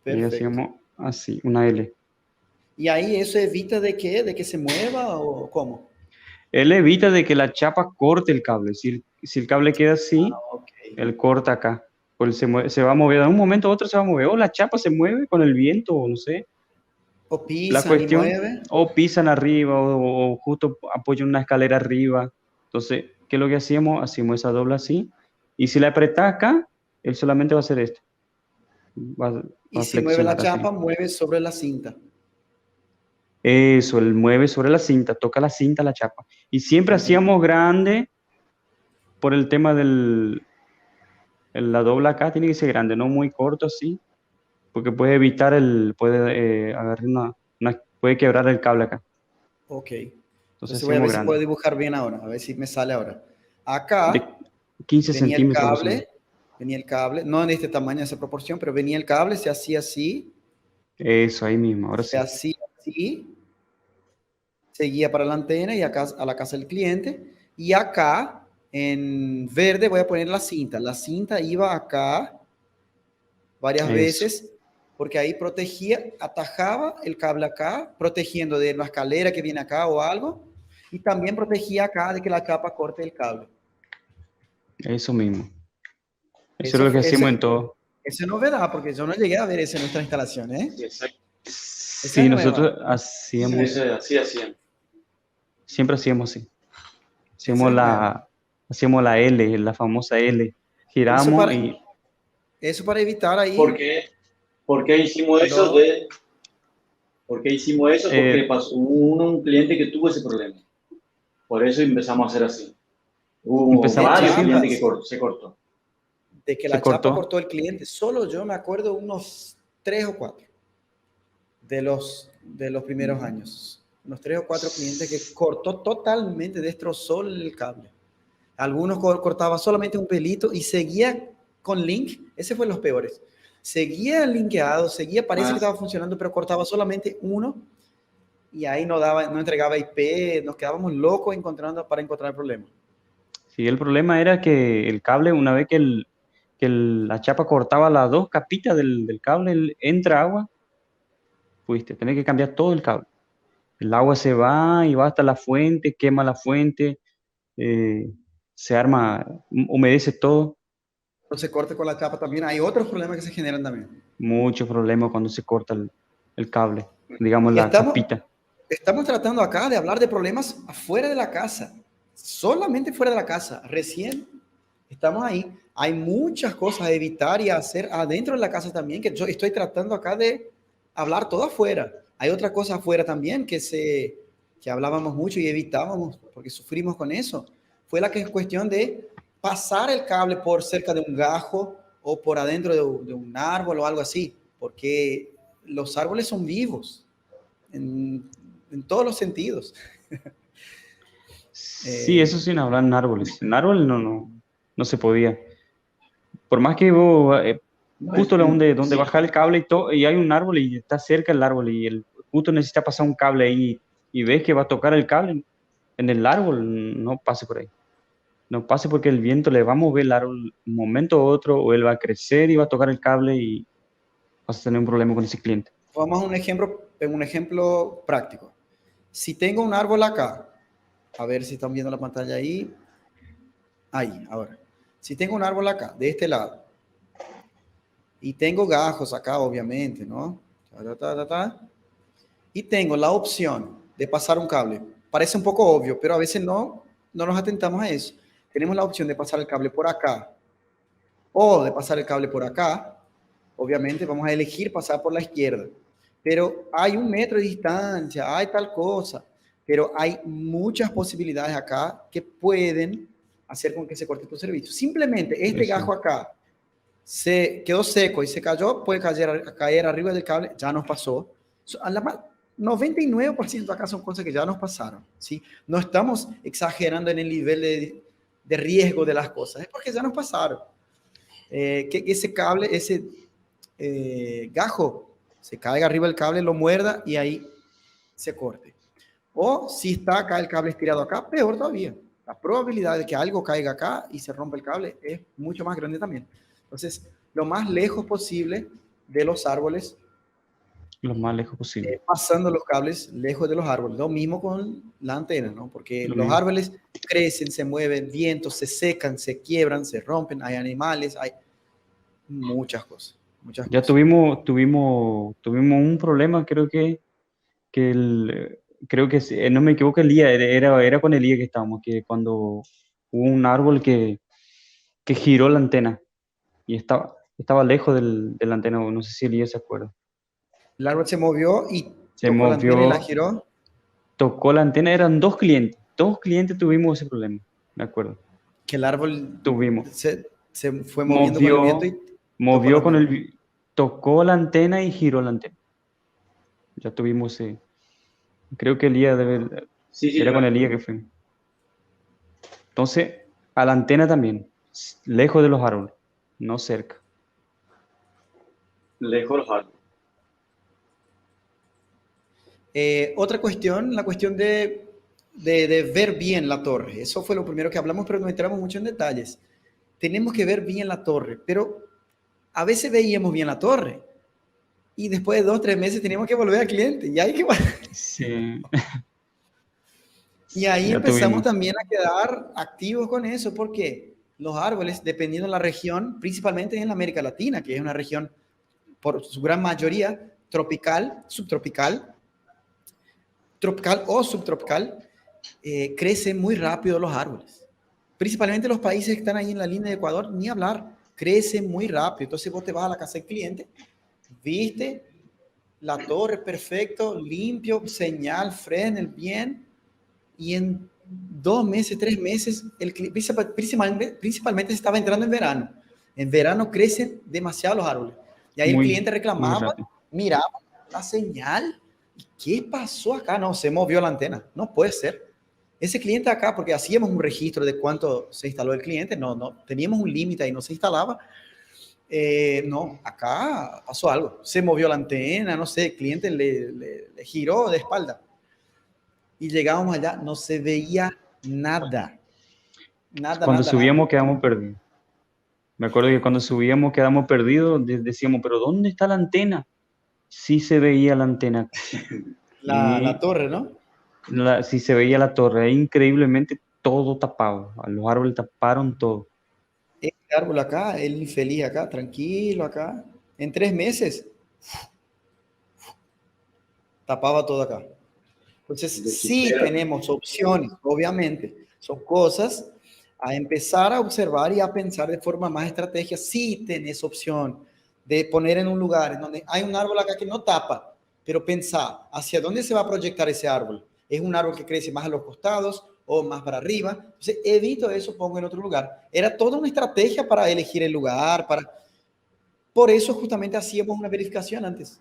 Y Perfecto. hacíamos así, una L. ¿Y ahí eso evita de qué? ¿De que se mueva o cómo? Él evita de que la chapa corte el cable. Si el cable queda así, Ok. él corta acá. Pues se va a mover. De un momento a otro se va a mover. O la chapa se mueve con el viento, o no sé. O La pisan y cuestión, mueve. o pisan arriba, o justo apoyan una escalera arriba. Entonces, ¿qué es lo que hacíamos? Hacíamos esa dobla así. Y si la apretás acá, él solamente va a hacer esto. Va Y a si mueve la flexionar así. chapa, mueve sobre la cinta. Eso, él mueve sobre la cinta, toca la cinta, la chapa. Y siempre hacíamos grande por el tema la dobla acá tiene que ser grande, no muy corto así, porque puede evitar puede agarrar puede quebrar el cable acá. Ok. Entonces Entonces voy a hacíamos ver si puedo grande. dibujar bien ahora, a ver si me sale ahora. De Acá 15 centímetros más o menos. venía el cable, no en este tamaño, en esa proporción, pero venía el cable, se hacía así, Eso, ahí mismo, ahora se sí. hacía así, seguía para la antena y acá a la casa del cliente. Y acá, en verde, voy a poner la cinta. La cinta iba acá varias Eso, veces porque ahí protegía, atajaba el cable acá, protegiendo de la escalera que viene acá o algo. Y también protegía acá de que la capa corte el cable. eso mismo. Eso es Eso lo que fue, hacíamos en todo. esa es novedad, porque yo no llegué a ver eso en nuestra instalación, ¿eh? Sí, exacto. Esa Sí, es nueva. nosotros Sí, hacíamos, así hacían. siempre hacíamos así. Esa Hacíamos es nueva. hacíamos la L, la famosa L. Eso Giramos para, y eso para evitar ¿Por ahí qué? ¿Por qué hicimos eso? lo... ¿Por qué hicimos eso? Porque eh, pasó un cliente que tuvo ese problema. Por eso empezamos a hacer así. Hubo De empezamos, varios sí, clientes que chapas, se cortó. de que se la chapa cortó. cortó el cliente, solo yo me acuerdo unos 3 o 4 de los primeros años. Unos 3 o 4 clientes que cortó totalmente, destrozó el cable. Algunos cortaba solamente un pelito y seguía con link. Ese fue los peores. Seguía linkeado, seguía, parece que Ah, estaba funcionando, pero cortaba solamente uno y ahí no daba, no entregaba IP, nos quedábamos locos para encontrar el problema. Sí, el problema era que el cable, una vez que, la chapa cortaba las dos capitas del cable, entra agua, fuiste, tenés que cambiar todo el cable. El agua se va y va hasta la fuente, quema la fuente, eh, se arma, humedece todo. Entonces corte con la chapa también. Hay otros problemas que se generan también. Muchos problemas cuando se corta el cable, digamos Y la capita. estamos tratando acá de hablar de problemas afuera de la casa, solamente fuera de la casa. Recién estamos ahí. Hay muchas cosas a evitar y a hacer adentro de la casa también, que yo estoy tratando acá de hablar todo afuera. Hay otra cosa afuera también que hablábamos mucho y evitábamos porque sufrimos con eso. Fue la que es cuestión de pasar el cable por cerca de un gajo o por adentro de un árbol o algo así, porque los árboles son vivos en todos los sentidos. Sí, eso Eh, sin hablar en árboles. En árboles no se podía. Por más que vos, no, justo donde sí, baja el cable y todo, y hay un árbol y está cerca el árbol y justo necesita pasar un cable ahí y ves que va a tocar el cable en el árbol, no pase por ahí. No pase porque el viento le va a mover el árbol un momento u otro o él va a crecer y va a tocar el cable y vas a tener un problema con ese cliente. Vamos a un ejemplo práctico. Si tengo un árbol acá, a ver si están viendo la pantalla ahí, ahí, ahora. Si tengo un árbol acá, de este lado, y tengo gajos acá, obviamente, ¿no? Ta, ta, ta, ta, y tengo la opción de pasar un cable. Parece un poco obvio, pero a veces no nos atentamos a eso. Tenemos la opción de pasar el cable por acá o de pasar el cable por acá. Obviamente vamos a elegir pasar por la izquierda, pero hay 1 metro de distancia, hay tal cosa, pero hay muchas posibilidades acá que pueden hacer con que se corte tu servicio. Simplemente este Eso. gajo acá se quedó seco y se cayó, puede caer arriba del cable, ya nos pasó. A la 99% acá son cosas que ya nos pasaron, ¿sí? No estamos exagerando en el nivel de riesgo de las cosas, es porque ya nos pasaron. Que ese cable, ese gajo, se caiga arriba del cable, lo muerda y ahí se corte. O si está acá el cable estirado acá, peor todavía. La probabilidad de que algo caiga acá y se rompa el cable es mucho más grande también. Entonces, lo más lejos posible de los árboles, Lo más lejos posible. pasando los cables lejos de los árboles. Lo mismo con la antena, ¿no? Porque Lo los mismo. árboles crecen, se mueven, vientos, se secan, se quiebran, se rompen, hay animales, hay muchas cosas, muchas Ya cosas. tuvimos un problema, que creo que, no me equivoco, el día, era con el día que estábamos, que cuando hubo un árbol que giró la antena y estaba lejos de la antena, no sé si el día se acuerda. El árbol se movió y Se Tocó la antena y la movió, giró. tocó la antena, eran dos clientes tuvimos ese problema, me acuerdo. Que el árbol Tuvimos. se fue moviendo con el viento y tocó la Movió antena. tocó la antena y giró la antena. Ya tuvimos, creo que Elías Sí, sí, era yo me con acuerdo. Elías que fue. Entonces, a la antena también, lejos de los árboles, no cerca. Lejos los árboles. Otra cuestión, la cuestión de ver bien la torre. Eso fue lo primero que hablamos, pero no entramos mucho en detalles. Tenemos que ver bien la torre, pero a veces veíamos bien la torre y después de 2 o 3 meses teníamos que volver al cliente y ahí, Sí, y ahí ya empezamos tuvimos. también a quedar activos con eso porque los árboles, dependiendo de la región, principalmente en la América Latina, que es una región por su gran mayoría tropical, subtropical, tropical o subtropical, crecen muy rápido los árboles. Principalmente los países que están ahí en la línea de Ecuador, ni hablar, crecen muy rápido. Entonces vos te vas a la casa del cliente, viste la torre perfecto, limpio, señal, Fresnel bien, y en 2 meses, 3 meses, principalmente estaba entrando en verano. En verano crecen demasiado los árboles. Y ahí el cliente Muy reclamaba, rápido. miraba la señal. ¿Qué pasó acá? No, se movió la antena. No puede ser. Ese cliente acá, porque hacíamos un registro de cuánto se instaló el cliente, no, teníamos un límite y no se instalaba. No, acá pasó algo. Se movió la antena, no sé, el cliente le giró de espalda. Y llegábamos allá, no se veía nada. Nada, Cuando nada, nada. subíamos quedamos perdidos. Me acuerdo que cuando subíamos quedamos perdidos, decíamos, pero ¿dónde está la antena? Sí se veía la antena. La Y torre, ¿no? sí se veía la torre, increíblemente todo tapado. Los árboles taparon todo. Este árbol acá, el infeliz acá, tranquilo acá. En 3 meses, tapaba todo acá. Entonces, sí Desespera. tenemos opciones, obviamente. Son cosas a empezar a observar y a pensar de forma más estratégica. Sí tenés opción de poner en un lugar en donde hay un árbol acá que no tapa, pero pensar hacia dónde se va a proyectar ese árbol. ¿Es un árbol que crece más a los costados o más para arriba? Entonces, evito eso, pongo en otro lugar. Era toda una estrategia para elegir el lugar, para... Por eso justamente hacíamos una verificación antes.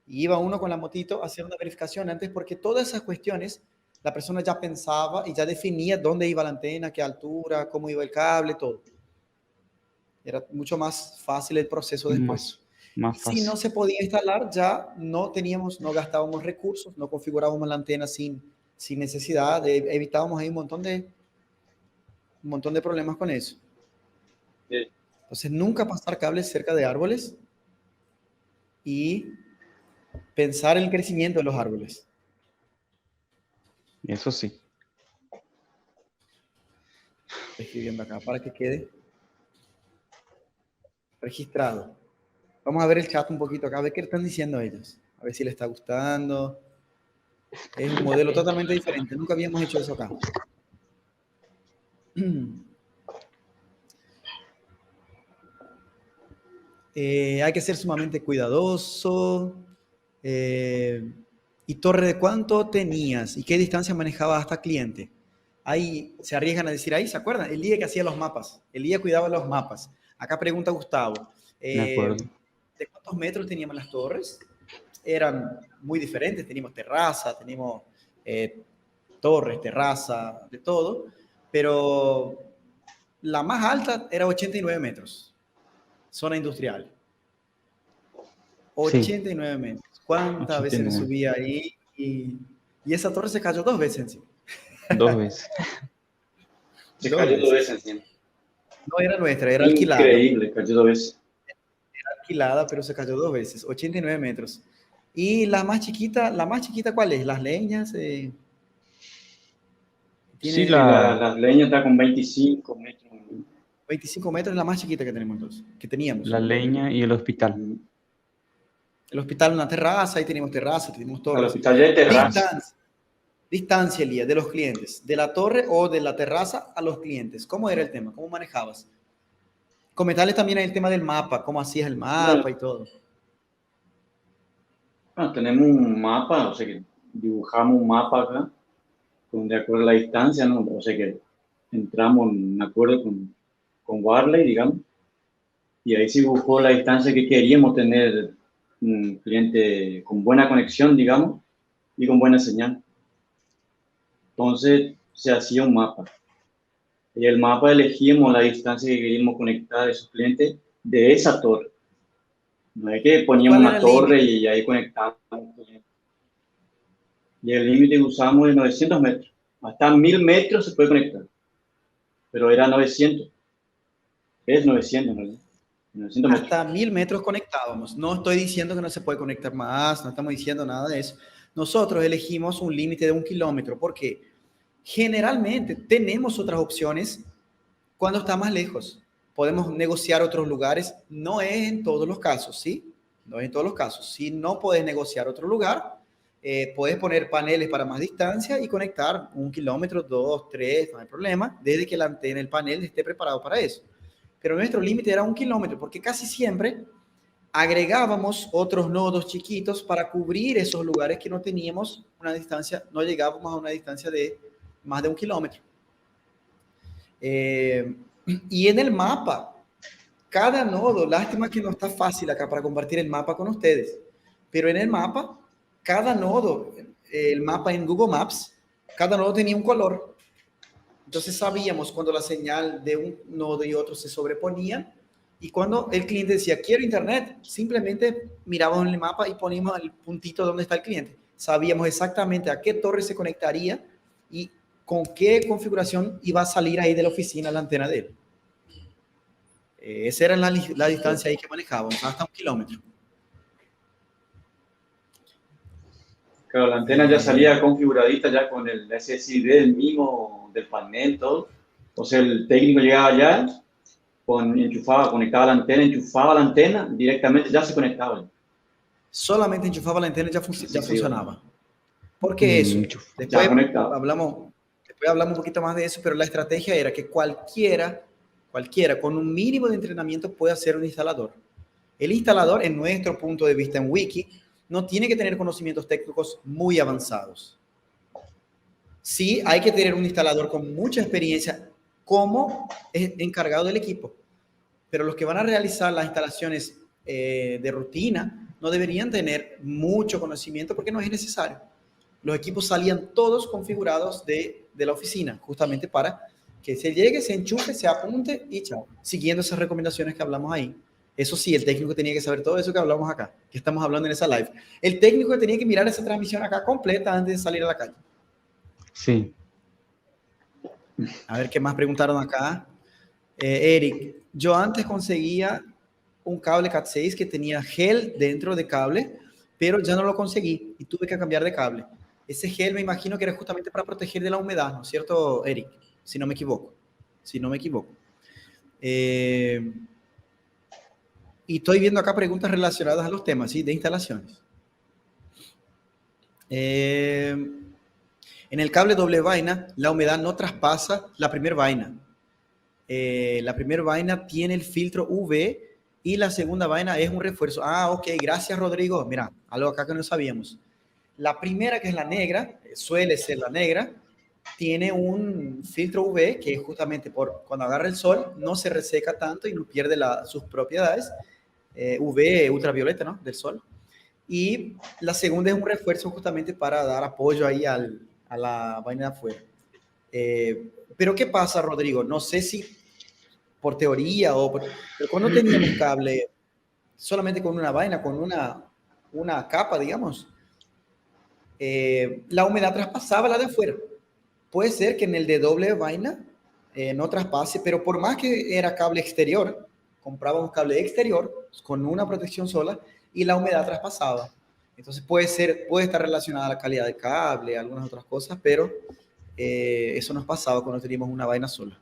Y iba uno con la motito a hacer una verificación antes porque todas esas cuestiones la persona ya pensaba y ya definía dónde iba la antena, qué altura, cómo iba el cable, todo. Era mucho más fácil el proceso después. Más Y si no fácil. se podía instalar, ya no teníamos, no gastábamos recursos, no configurábamos la antena sin necesidad, evitábamos ahí un montón de problemas con eso. Sí. Entonces, nunca pasar cables cerca de árboles y pensar en el crecimiento de los árboles. Eso sí. Estoy escribiendo acá para que quede registrado. Vamos a ver el chat un poquito acá, a ver qué están diciendo ellos. A ver si les está gustando. Es un modelo totalmente diferente. Nunca habíamos hecho eso acá. Hay que ser sumamente cuidadoso. ¿Y torre de cuánto tenías? ¿Y qué distancia manejaba hasta cliente? Ahí se arriesgan a decir, ahí, ¿se acuerdan? El día que hacía los mapas. El día cuidaba los mapas. Acá pregunta Gustavo. Me acuerdo. ¿De cuántos metros teníamos las torres? Eran muy diferentes. Teníamos terraza, teníamos torres, terraza, de todo. Pero la más alta era 89 metros. Zona industrial. Sí, 89 metros. ¿Cuántas veces me 89. subí ahí? Y esa torre se cayó 2 veces encima. 2 veces. Se Dos cayó veces. 2 veces encima. No era nuestra, era alquilada. Increíble, cayó 2 veces. Era alquilada, pero se cayó 2 veces. 89 metros. Y la más chiquita, ¿cuál es? Las leñas. Sí, Tiene Sí, las leñas está con 25 metros. 25 metros, es la más chiquita que tenemos entonces, que teníamos. la leña y el hospital. El hospital, una terraza, ahí teníamos terraza, teníamos Al torres. hospital ya hay terraza. Distancia, Elías, de los clientes, de la torre o de la terraza a los clientes. ¿Cómo era el tema? ¿Cómo manejabas? Comentarles también el tema del mapa, cómo hacías el mapa y todo. Bueno, tenemos un mapa, o sea que dibujamos un mapa acá, de acuerdo a la distancia, ¿no? O sea que entramos en un acuerdo con Warley, digamos, y ahí se dibujó la distancia que queríamos tener un cliente con buena conexión, digamos, y con buena señal. Entonces se hacía un mapa. Y el mapa elegíamos la distancia que queríamos conectar a esos clientes de esa torre. No es que poníamos ¿Cuál era una el torre límite? y ahí conectábamos. Y el límite que usamos es 900 metros. Hasta 1000 metros se puede conectar. Pero era 900. Es 900, ¿no? 900 metros. Hasta 1000 metros conectábamos. No estoy diciendo que no se puede conectar más, no estamos diciendo nada de eso. Nosotros elegimos un límite de 1 kilómetro porque generalmente tenemos otras opciones cuando está más lejos. Podemos negociar otros lugares, no es en todos los casos, ¿sí? No es en todos los casos. Si no puedes negociar otro lugar, puedes poner paneles para más distancia y conectar 1 kilómetro, 2, 3, no hay problema, desde que la antena, el panel esté preparado para eso. Pero nuestro límite era 1 kilómetro, porque casi siempre agregábamos otros nodos chiquitos para cubrir esos lugares que no teníamos una distancia, no llegábamos a una distancia de más de 1 kilómetro. Y en el mapa, cada nodo, lástima que no está fácil acá para compartir el mapa con ustedes, pero en el mapa, cada nodo, el mapa en Google Maps, cada nodo tenía un color. Entonces sabíamos cuando la señal de un nodo y otro se sobreponía, y cuando el cliente decía quiero internet, simplemente mirábamos en el mapa y poníamos el puntito donde está el cliente. Sabíamos exactamente a qué torre se conectaría y con qué configuración iba a salir ahí de la oficina la antena de él. Esa era la distancia ahí que manejábamos, hasta 1 kilómetro. Claro, la antena ya salía configuradita ya con el SSID del mismo, del panel, todo. O sea, el técnico llegaba allá, conectaba la antena, enchufaba la antena, directamente ya se conectaba. Solamente enchufaba la antena y ya funcionaba. ¿Por qué eso? Después ya conectado. hablamos un poquito más de eso, pero la estrategia era que cualquiera con un mínimo de entrenamiento puede ser un instalador. El instalador, en nuestro punto de vista en Wiki, no tiene que tener conocimientos técnicos muy avanzados. Sí, hay que tener un instalador con mucha experiencia como encargado del equipo. Pero los que van a realizar las instalaciones de rutina no deberían tener mucho conocimiento porque no es necesario. Los equipos salían todos configurados de la oficina, justamente para que se llegue, se enchufe, se apunte y chao, siguiendo esas recomendaciones que hablamos ahí. Eso sí, el técnico tenía que saber todo eso que hablamos acá, que estamos hablando en esa live. El técnico tenía que mirar esa transmisión acá completa antes de salir a la calle. Sí. A ver qué más preguntaron acá. Eric, yo antes conseguía un cable Cat 6 que tenía gel dentro de cable, pero ya no lo conseguí y tuve que cambiar de cable. Ese gel me imagino que era justamente para proteger de la humedad, ¿no es cierto, Eric? Si no me equivoco. Y estoy viendo acá preguntas relacionadas a los temas, ¿sí? De instalaciones. En el cable doble vaina, la humedad no traspasa la primera vaina. La primera vaina tiene el filtro UV y la segunda vaina es un refuerzo. Ah, ok, gracias Rodrigo. Mira, algo acá que no sabíamos. La primera, que es la negra, suele ser la negra, tiene un filtro UV que justamente por cuando agarra el sol no se reseca tanto y no pierde sus propiedades. UV ultravioleta, ¿no? Del sol. Y la segunda es un refuerzo justamente para dar apoyo ahí a la vaina de afuera. Pero ¿qué pasa, Rodrigo? No sé si por teoría pero cuando teníamos cable solamente con una vaina, con una capa, digamos, la humedad traspasaba la de afuera. Puede ser que en el de doble vaina no traspase, pero por más que era cable exterior, comprábamos cable exterior con una protección sola y la humedad traspasaba. Entonces puede estar relacionada a la calidad del cable, algunas otras cosas, pero eso nos pasaba cuando teníamos una vaina sola.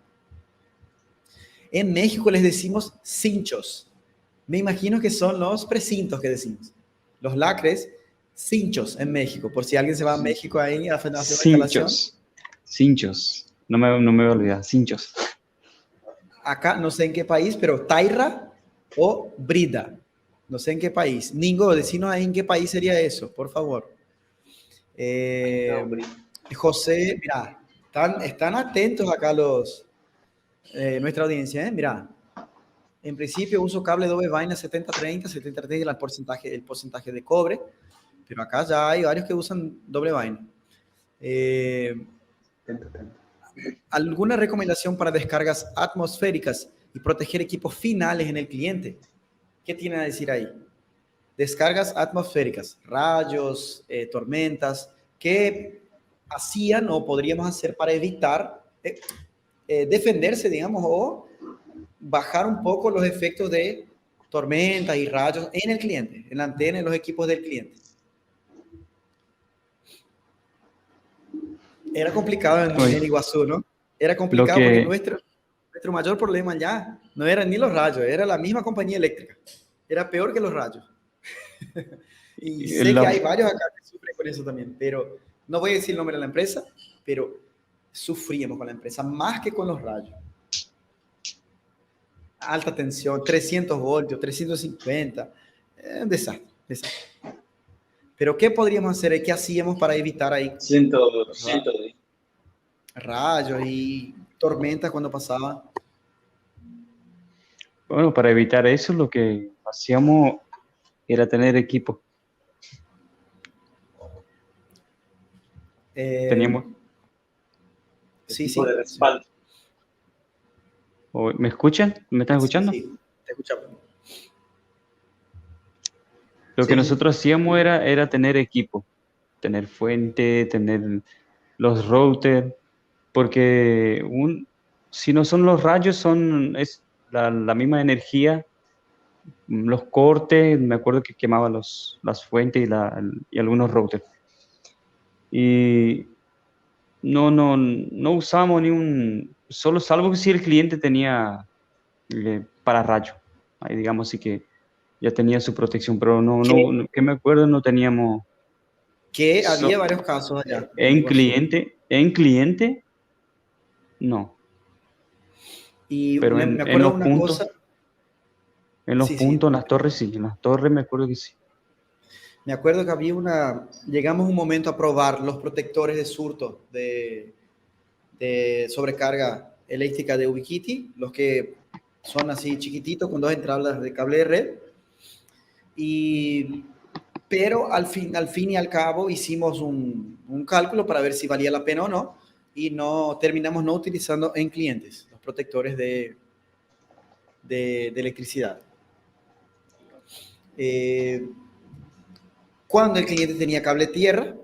En México les decimos cinchos. Me imagino que son los precintos que decimos. Los lacres, cinchos en México. Por si alguien se va a México ahí a hacer una instalación. Cinchos. No me voy a olvidar. Cinchos. Acá, no sé en qué país, pero taira o brida. No sé en qué país. Ningo, decinos ahí en qué país sería eso, por favor. José, mira, están atentos acá nuestra audiencia, ¿eh? Mira, en principio uso cable doble vaina 70-30, 70-30 el porcentaje de cobre, pero acá ya hay varios que usan doble vaina. ¿Alguna recomendación para descargas atmosféricas y proteger equipos finales en el cliente? ¿Qué tienen a decir ahí? Descargas atmosféricas, rayos, tormentas, ¿qué hacían o podríamos hacer para evitar defenderse, digamos, o bajar un poco los efectos de tormentas y rayos en el cliente, en la antena, en los equipos del cliente? Era complicado en Iguazú, ¿no? Era complicado porque nuestro mayor problema ya no eran ni los rayos, era la misma compañía eléctrica. Era peor que los rayos. Y sé que hay varios acá que sufren con eso también, pero no voy a decir el nombre de la empresa, pero sufríamos con la empresa más que con los rayos. Alta tensión, 300 voltios, 350, un desastre. Pero ¿qué podríamos hacer? ¿Qué hacíamos para evitar ahí 100, rayos y tormentas cuando pasaba? Bueno, para evitar eso, lo que hacíamos era tener equipo. Teníamos. Sí. De respaldo. ¿Me escuchan? ¿Me están escuchando? Sí, te escuchamos. Lo que nosotros hacíamos era tener equipo, tener fuente, tener los routers, porque si no son los rayos, es la misma energía, los cortes, me acuerdo que quemaba las fuentes y algunos routers. Y no usamos solo salvo que si el cliente tenía para rayo, ahí digamos sí que ya tenía su protección, pero que me acuerdo no teníamos. Que había varios casos allá. En cliente, no. Y pero me acuerdo de una puntos, cosa. En los puntos, en las torres sí, en las torres me acuerdo que sí. Me acuerdo que llegamos un momento a probar los protectores de surto de sobrecarga eléctrica de Ubiquiti, los que son así chiquititos con 2 entradas de cable de red. Pero al fin y al cabo hicimos un cálculo para ver si valía la pena o no, y terminamos no utilizando en clientes los protectores de electricidad. Cuando el cliente tenía cable tierra,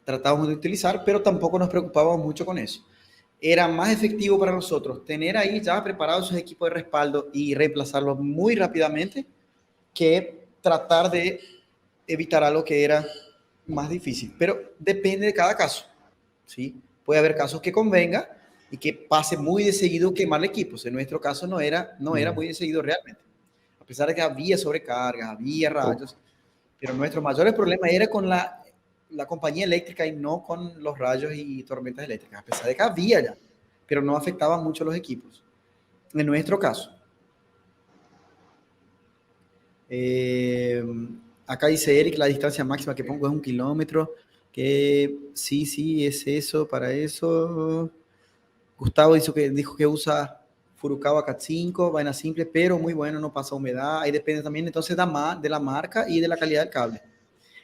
tratábamos de utilizar, pero tampoco nos preocupábamos mucho con eso. Era más efectivo para nosotros tener ahí ya preparados esos equipos de respaldo y reemplazarlos muy rápidamente que tratar de evitar algo que era más difícil. Pero depende de cada caso, ¿sí? Puede haber casos que convenga y que pase muy de seguido quemar equipos. En nuestro caso no era muy de seguido realmente. A pesar de que había sobrecargas, había rayos, pero nuestro mayor problema era con la compañía eléctrica y no con los rayos y tormentas eléctricas. A pesar de que había ya, pero no afectaban mucho los equipos. En nuestro caso. Acá dice Eric, la distancia máxima que pongo es 1 kilómetro. Que sí, es eso, para eso. Gustavo dijo que usa Furukawa Cat 5, vaina simple, pero muy bueno, no pasa humedad. Ahí depende también entonces de la marca y de la calidad del cable.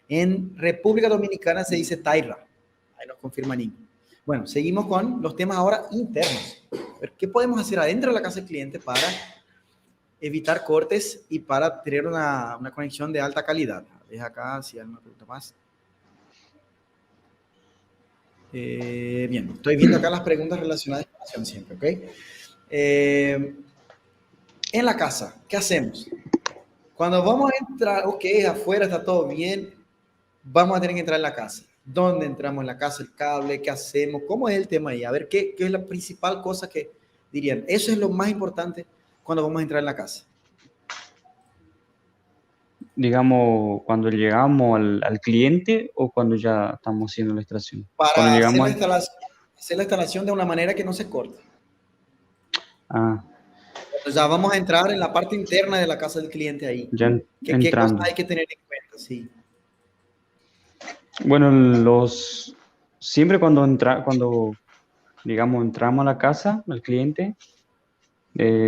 En República Dominicana se dice Taira. Ahí nos confirma Nico. Bueno, seguimos con los temas ahora internos. ¿Qué podemos hacer adentro de la casa del cliente para evitar cortes y para tener una conexión de alta calidad? Deja acá si hay una pregunta más. Bien, estoy viendo acá las preguntas relacionadas con la instalación siempre, ¿ok? En la casa, ¿qué hacemos? Cuando vamos a entrar, ok, afuera está todo bien, vamos a tener que entrar en la casa. ¿Dónde entramos en la casa? ¿El cable? ¿Qué hacemos? ¿Cómo es el tema ahí? A ver, ¿qué es la principal cosa que dirían? Eso es lo más importante cuando vamos a entrar en la casa. Digamos, cuando llegamos al cliente o cuando ya estamos haciendo la instalación. Para hacer la instalación de una manera que no se corte. Entonces ya vamos a entrar en la parte interna de la casa del cliente ahí. Ya ¿Qué entrando. cosas hay que tener en cuenta? Sí. Bueno, siempre cuando digamos, entramos a la casa, al cliente,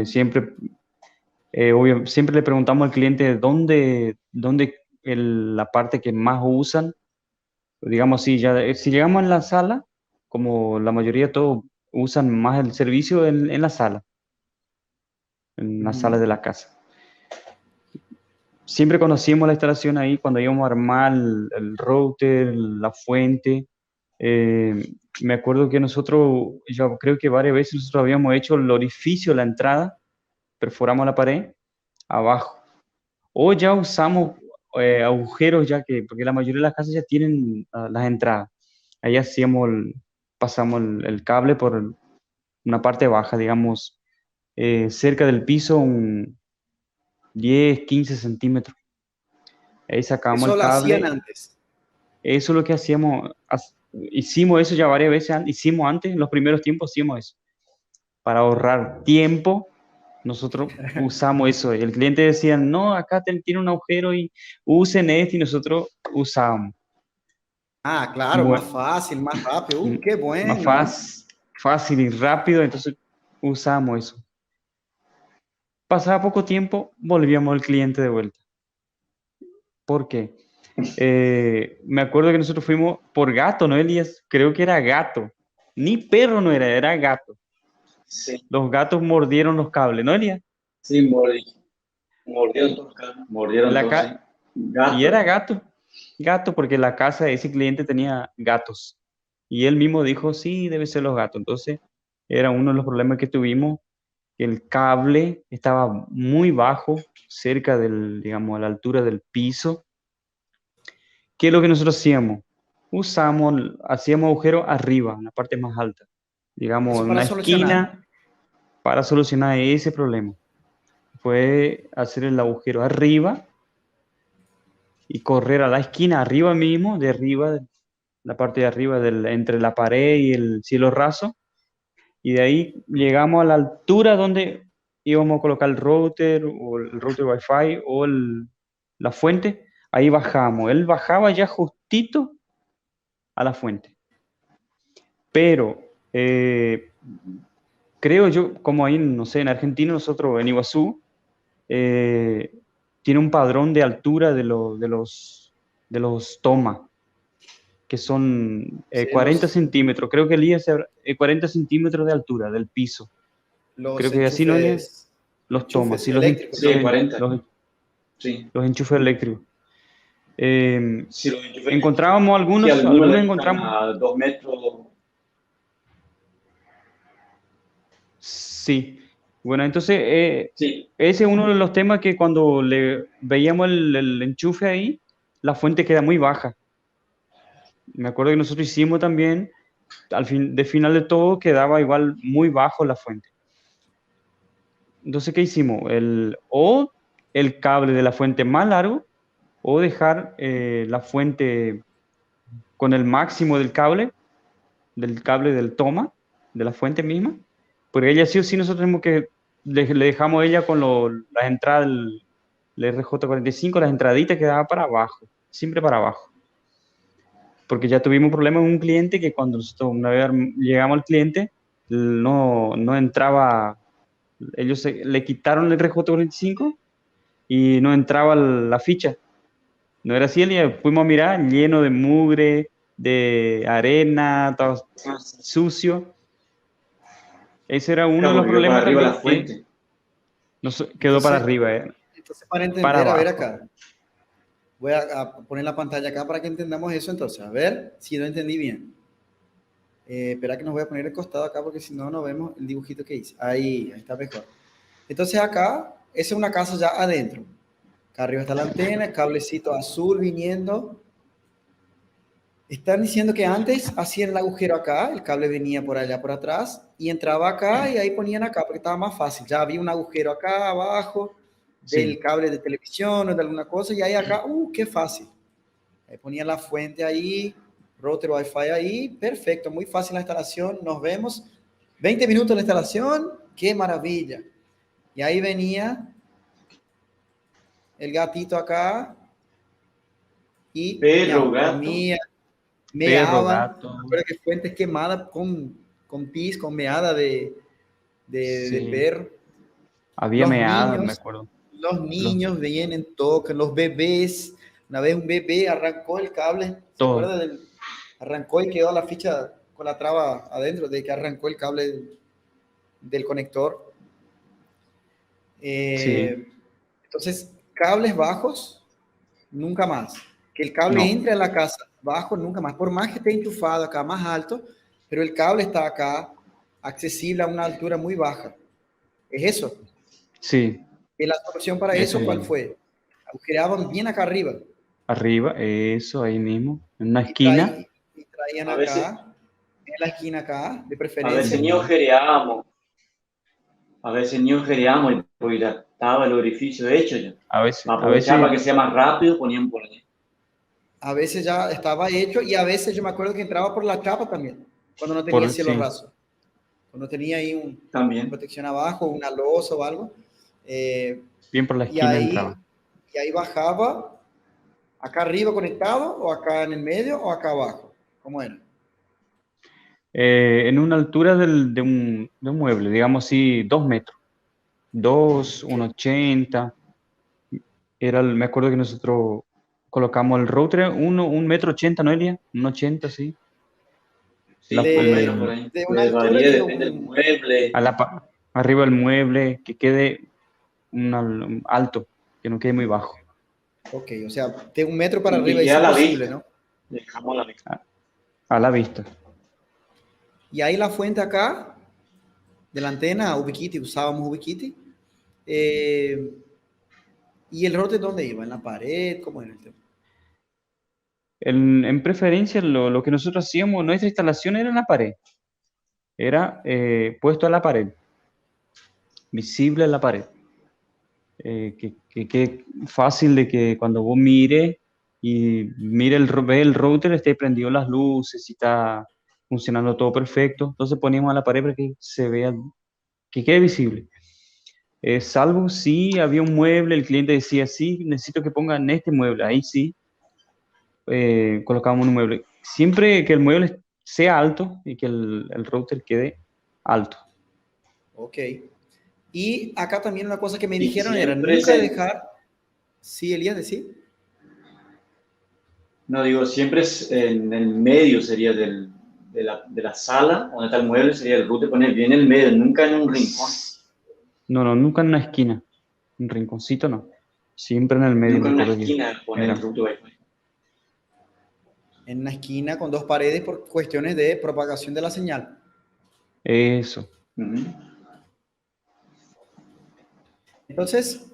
siempre, siempre le preguntamos al cliente dónde la parte que más usan. Digamos, si llegamos en la sala, como la mayoría todos usan más el servicio en la sala, en las salas de la casa. Siempre conocíamos la instalación ahí cuando íbamos a armar el router, la fuente. Me acuerdo que yo creo que varias veces nosotros habíamos hecho el orificio, la entrada, perforamos la pared abajo. O ya usamos agujeros, porque la mayoría de las casas ya tienen las entradas. Ahí pasamos el cable por una parte baja, digamos, cerca del piso, 10, 15 centímetros. Ahí sacamos Eso el lo hacían cable. antes. Eso es lo que hacíamos. Hicimos eso ya varias veces. Hicimos antes, en los primeros tiempos hicimos eso. Para ahorrar tiempo, nosotros usamos eso. Y el cliente decía, no, acá tiene un agujero y usen este, y nosotros usábamos. Ah, claro, más Bueno, fácil, más rápido. Qué más bueno. fácil y rápido, entonces usamos eso. Pasaba poco tiempo, volvíamos al cliente de vuelta. ¿Por qué? Me acuerdo que nosotros fuimos por gato, ¿no, Elías? Creo que era gato. Ni perro no era gato. Sí, Los gatos mordieron los cables, ¿no, Elías? sí, mordieron todos, mordieron La todos, sí. ca- y Gato. era gato, porque la casa de ese cliente tenía gatos. Y él mismo dijo, sí, debe ser los gatos. Entonces, era uno de los problemas que tuvimos, que el cable estaba muy bajo, cerca digamos, a la altura del piso. ¿Qué es lo que nosotros hacíamos? Hacíamos agujero arriba, en la parte más alta, digamos, Eso en para una solucionar. esquina, para solucionar ese problema. Fue hacer el agujero arriba y correr a la esquina arriba mismo, de arriba, la parte de arriba, entre la pared y el cielo raso, y de ahí llegamos a la altura donde íbamos a colocar el router, o el router Wi-Fi, o la fuente. Ahí bajamos. Él bajaba ya justito a la fuente. Pero creo yo, como ahí, no sé, en Argentina, nosotros en Iguazú, tiene un padrón de altura de los tomas, que son Sí, 40 centímetros. Creo que Elías, 40 centímetros de altura del piso. Creo los que así, ¿no, Elías? enchufes, Los tomas, enchufes sí, eléctricos, Sí, ¿no? 40. Sí. los enchufes eléctricos. Sí, los enchufes eléctricos. Encontrábamos Sí, algunos algunos le llegan encontramos. a 2 metros. Sí. Bueno, entonces, Sí, ese es uno de los temas que cuando le veíamos el enchufe ahí, la fuente queda muy baja. Me acuerdo que nosotros hicimos también, de final de todo, quedaba igual muy bajo la fuente. Entonces, ¿qué hicimos? O el cable de la fuente más largo, o dejar la fuente con el máximo del cable del toma, de la fuente misma, porque ella sí o sí nosotros tenemos que, le dejamos ella con las entradas, el RJ45, las entraditas que daba para abajo, siempre para abajo. Porque ya tuvimos problemas con un cliente que cuando nosotros una vez llegamos al cliente, no entraba, le quitaron el RJ45 y no entraba la ficha. No era así, fuimos a mirar lleno de mugre, de arena, todo sucio. Ese era uno de claro, los porque quedó para problemas arriba la también que fuente. nos quedó para Entonces, arriba, entonces, para para entender, a ver abajo. acá. Voy a poner la pantalla acá para que entendamos eso entonces. A ver si lo entendí bien. Espera que nos voy a poner el costado acá porque si no, no vemos el dibujito que hice. Ahí está mejor. Entonces acá, esa es una casa ya adentro. Acá arriba está la antena, el cablecito azul viniendo. Están diciendo que antes hacían el agujero acá, el cable venía por allá por atrás y entraba acá y ahí ponían acá porque estaba más fácil. Ya había un agujero acá abajo del Sí, cable de televisión o de alguna cosa y ahí acá, qué fácil. Ahí ponían la fuente ahí, router Wi-Fi ahí, perfecto, muy fácil la instalación. Nos vemos. 20 minutos la instalación, qué maravilla. Y ahí venía el gatito acá y Perro, miau, gato. comía, Perro, meaba. gato. Me acuerdo que fuentes quemadas con pis, con meada de Sí. perro. Había Los meada, me niños, acuerdo. los Los, niños vienen, tocan, los bebés. Una vez un bebé arrancó el cable, ¿se todo. acuerda arrancó y quedó la ficha con la traba adentro, de que arrancó el cable del conector? Sí. Entonces, cables bajos, nunca más. Que el cable No. entre a la casa bajo, nunca más. Por más que esté enchufado acá más alto, pero el cable está acá, accesible a una altura muy baja. Es eso. Sí. ¿Y la solución para Eso eso cuál mismo. fue? Agujereaban bien acá arriba Arriba, eso, ahí mismo. En una y, esquina. y traían A veces, acá, en la esquina acá, de a veces preferencia. ni Sí. ojereamos. A veces ni ojereamos y pues ya estaba el orificio hecho ya. Para A aprovechar para veces, que sea más rápido, ponían por allí. A veces ya estaba hecho y a veces yo me acuerdo que entraba por la chapa también, cuando no tenía cielo sí, raso. Cuando tenía ahí una También. protección abajo, una losa o algo. eh, bien por la y, esquina ahí, entraba. y ahí bajaba, acá arriba conectado, o acá en el medio, o acá abajo. ¿Cómo era? En una altura de un mueble, digamos así, 2 metros. Dos, Ok. 1,80. Me acuerdo que nosotros colocamos el router, 1,80 m, ¿no, Elia? 1,80, sí. Sí, La- más o menos por el- ahí. De una Pues altura varía, que depende del mueble. arriba del mueble, que quede alto, que no quede muy bajo, ok, o sea, de 1 metro para Y que arriba es quede a la imposible, vista. ¿no? Dejamos a la vista. a, a la vista. Y ahí la fuente acá, de la antena, Ubiquiti, usábamos Ubiquiti. Eh, ¿Y el router dónde iba? ¿En la pared? ¿Cómo era el tema? En preferencia, lo que nosotros hacíamos, nuestra instalación era en la pared, era puesto a la pared, visible en la pared. Que fácil de que cuando vos ve el router, esté prendido las luces y está funcionando todo perfecto. Entonces poníamos a la pared para que se vea, que quede visible. Salvo si había un mueble, el cliente decía, sí, necesito que pongan este mueble, ahí sí, colocamos un mueble. Siempre que el mueble sea alto y que el router quede alto. Ok. Y acá también una cosa que me Y dijeron era siempre nunca dejar, sí, Elías, decir, no digo, siempre es en el medio sería de la sala, donde está el mueble, sería el router poner bien en el medio, nunca en un rincón. No, no, nunca en una esquina, un rinconcito no. Siempre en el medio, Nunca me en una acuerdo que esquina poner el era. router Wi-Fi. en una esquina con dos paredes por cuestiones de propagación de la señal. Eso. Ujú. Entonces,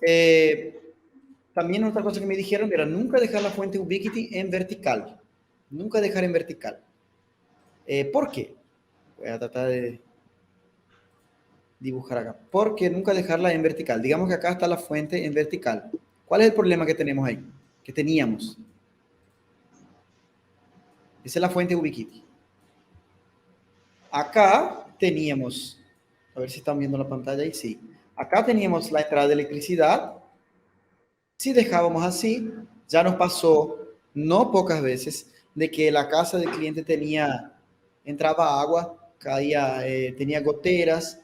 también otra cosa que me dijeron era nunca dejar la fuente Ubiquiti en vertical. Nunca dejar en vertical. ¿Por qué? Voy a tratar de dibujar acá. ¿Por qué nunca dejarla en vertical? Digamos que acá está la fuente en vertical. ¿Cuál es el problema que tenemos ahí? Que teníamos. Esa es la fuente Ubiquiti. Acá teníamos, a ver si están viendo la pantalla ahí, sí. Acá teníamos la entrada de electricidad. Si dejábamos así, ya nos pasó, no pocas veces, de que la casa del cliente entraba agua, caía, tenía goteras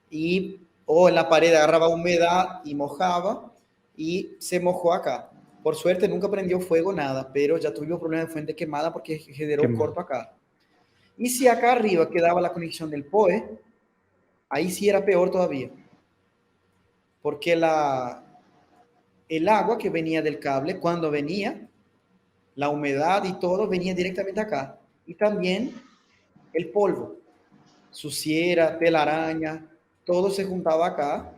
y o en la pared agarraba humedad y mojaba y se mojó acá. Por suerte nunca prendió fuego, nada, pero ya tuvimos problemas de fuente quemada porque generó Qué un mal. corto acá. Y si acá arriba quedaba la conexión del POE, ahí sí era peor todavía, porque el agua que venía del cable, cuando venía, la humedad y todo venía directamente acá. Y también el polvo, suciera, telaraña, todo se juntaba acá.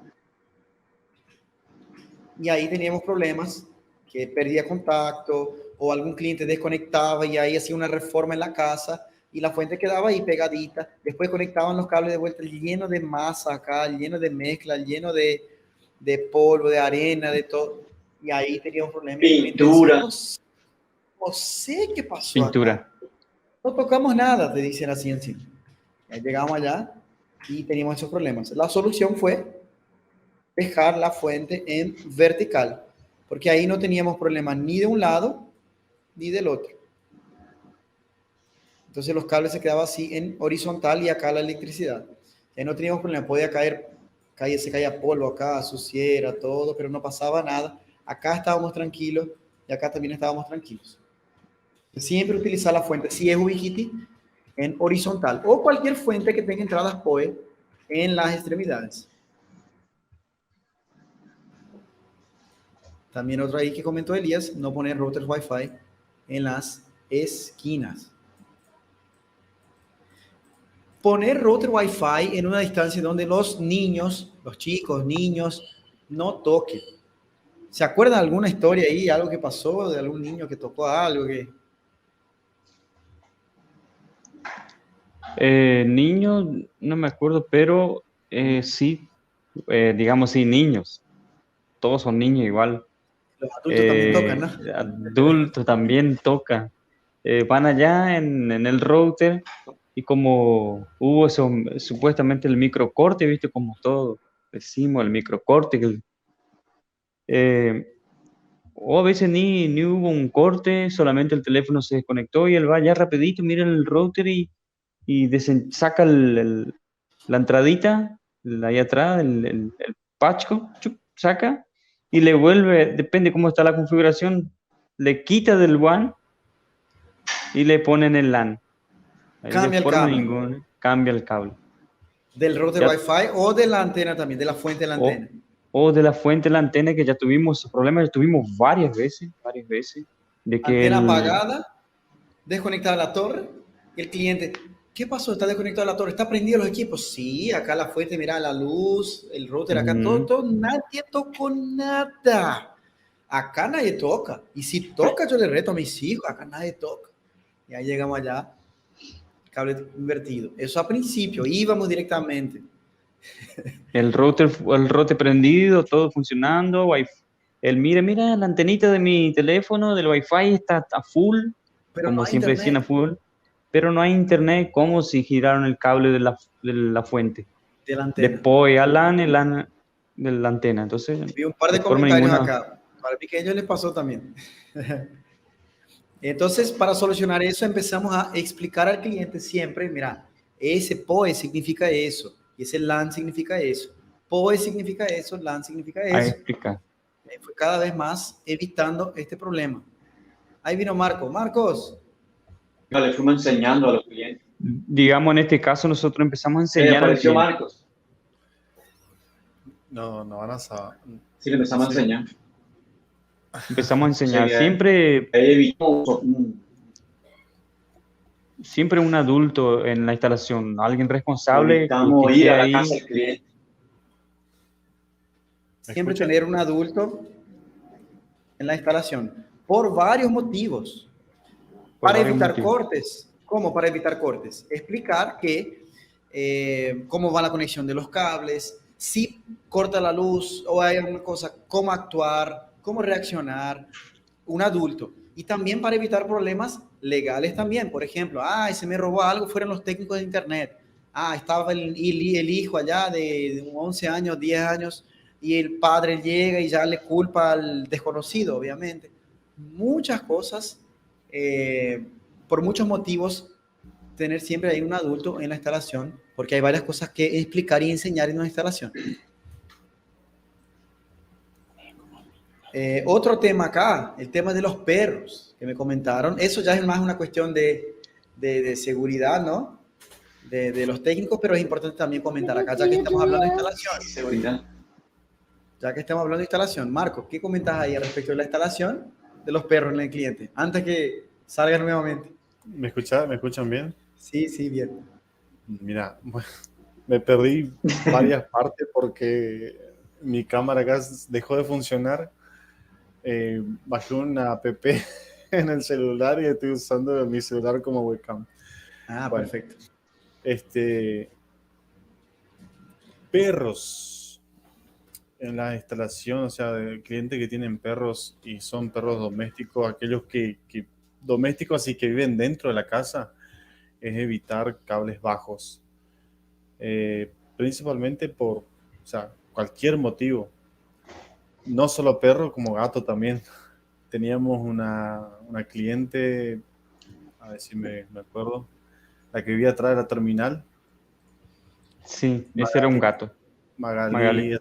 Y ahí teníamos problemas, que perdía contacto o algún cliente desconectaba y ahí hacía una reforma en la casa y la fuente quedaba ahí pegadita. Después conectaban los cables de vuelta lleno de masa acá, lleno de mezcla, lleno de polvo, de arena, de todo. Y ahí teníamos un problema y el cliente decía, Pintura. no sé qué pasó acá. Pintura. No tocamos nada, te dicen así encima. Ya llegamos allá y teníamos esos problemas. La solución fue dejar la fuente en vertical, porque ahí no teníamos problema ni de un lado ni del otro. Entonces los cables se quedaban así en horizontal y acá la electricidad. Ahí no teníamos problema, podía se caía polvo acá, suciera, todo, pero no pasaba nada. Acá estábamos tranquilos y acá también estábamos tranquilos. Siempre utilizar la fuente, si es Ubiquiti, en horizontal o cualquier fuente que tenga entradas PoE en las extremidades. También otro ahí que comentó Elías, no poner routers Wi-Fi en las esquinas. Poner router Wi-Fi en una distancia donde los niños, los chicos, niños, no toquen. ¿Se acuerdan de alguna historia ahí, algo que pasó, de algún niño que tocó algo? Niños, no me acuerdo, pero sí, digamos sí, niños. Todos son niños igual. Los adultos también tocan, ¿no? Adultos también tocan. Van allá en el router y como hubo eso, supuestamente el microcorte, viste, como todo decimos, el microcorte, eh, o a veces ni hubo un corte, solamente el teléfono se desconectó y él va ya rapidito, mira el router y saca la entradita, ahí atrás, el patchco, chup, saca y le vuelve, depende cómo está la configuración, le quita del WAN y le pone en el LAN. Ahí de Cambia el forma cable ninguna cambia el cable. del router Ya, Wi-Fi o de la antena también, de la fuente de la o, antena. o de la fuente de la antena que ya tuvimos ese problema, ya tuvimos varias veces, de que Antena apagada, desconectada la torre, y el cliente, ¿qué pasó? ¿Está desconectada la torre? ¿Está prendido los equipos? Sí, acá la fuente, mira la luz, el router, acá Ujú. todo, nadie tocó nada. Acá nadie toca. Y si toca, yo le reto a mis hijos, acá nadie toca. Y ahí llegamos allá, cable invertido. Eso a principio, íbamos directamente. El router prendido, todo funcionando, mira, la antenita de mi teléfono, del Wi-Fi está a full, Pero no como hay siempre decían a internet full, pero no hay internet, como si giraron el cable de la fuente, de la de antena. PoE a LAN, el LAN de la antena, entonces, Vi un par de de forma comentarios ninguna. acá. Para mí que a ellos les pasó también. Entonces, para solucionar eso, empezamos a explicar al cliente siempre, mira, ese PoE significa eso, y ese LAN significa eso. PoE significa eso, LAN significa A eso. explicar. Fue cada vez más evitando este problema. Ahí vino Marco. Marcos, Le fuimos enseñando a los clientes. Digamos, en este caso, nosotros empezamos a ¿Qué enseñar al apareció cliente. Marcos? No, no van a saber. Sí, le empezamos a Sí. enseñar. Empezamos a enseñar. Sí, Siempre, ahí evitamos siempre un adulto en la instalación, alguien responsable que evitamos ir esté a la ahí. casa del cliente. ¿Me siempre escuchan? tener un adulto en la instalación, por varios motivos. Por Para varios evitar motivos. cortes. ¿Cómo para evitar cortes? Explicar que cómo va la conexión de los cables, si corta la luz o hay alguna cosa, cómo actuar, cómo reaccionar un adulto. Y también para evitar problemas legales también. Por ejemplo, se me robó algo, fueron los técnicos de internet. Estaba el hijo allá de 11 años, 10 años, y el padre llega y ya le culpa al desconocido, obviamente. Muchas cosas, por muchos motivos, tener siempre ahí un adulto en la instalación, porque hay varias cosas que explicar y enseñar en una instalación. Otro tema acá, el tema de los perros que me comentaron. Eso ya es más una cuestión de seguridad, ¿no? De los técnicos, pero es importante también comentar acá, ya que estamos hablando de instalación. Seguridad. Ya que estamos hablando de instalación. Marco, ¿qué comentas ahí respecto de la instalación de los perros en el cliente? Antes que salgan nuevamente. ¿Me escuchan? ¿Me escuchan bien? Sí, sí, bien. Mira, me perdí varias partes porque mi cámara acá dejó de funcionar. Bajé una app en el celular y estoy usando mi celular como webcam. Bueno, Perfecto. Perros en la instalación, o sea, de clientes que tienen perros y son perros domésticos, aquellos que domésticos así que viven dentro de la casa, es evitar cables bajos. Principalmente o sea, cualquier motivo. No solo perro, como gato también. Teníamos una cliente, a ver si me acuerdo, la que vivía atrás de la terminal. Sí, ese era un gato. Magali.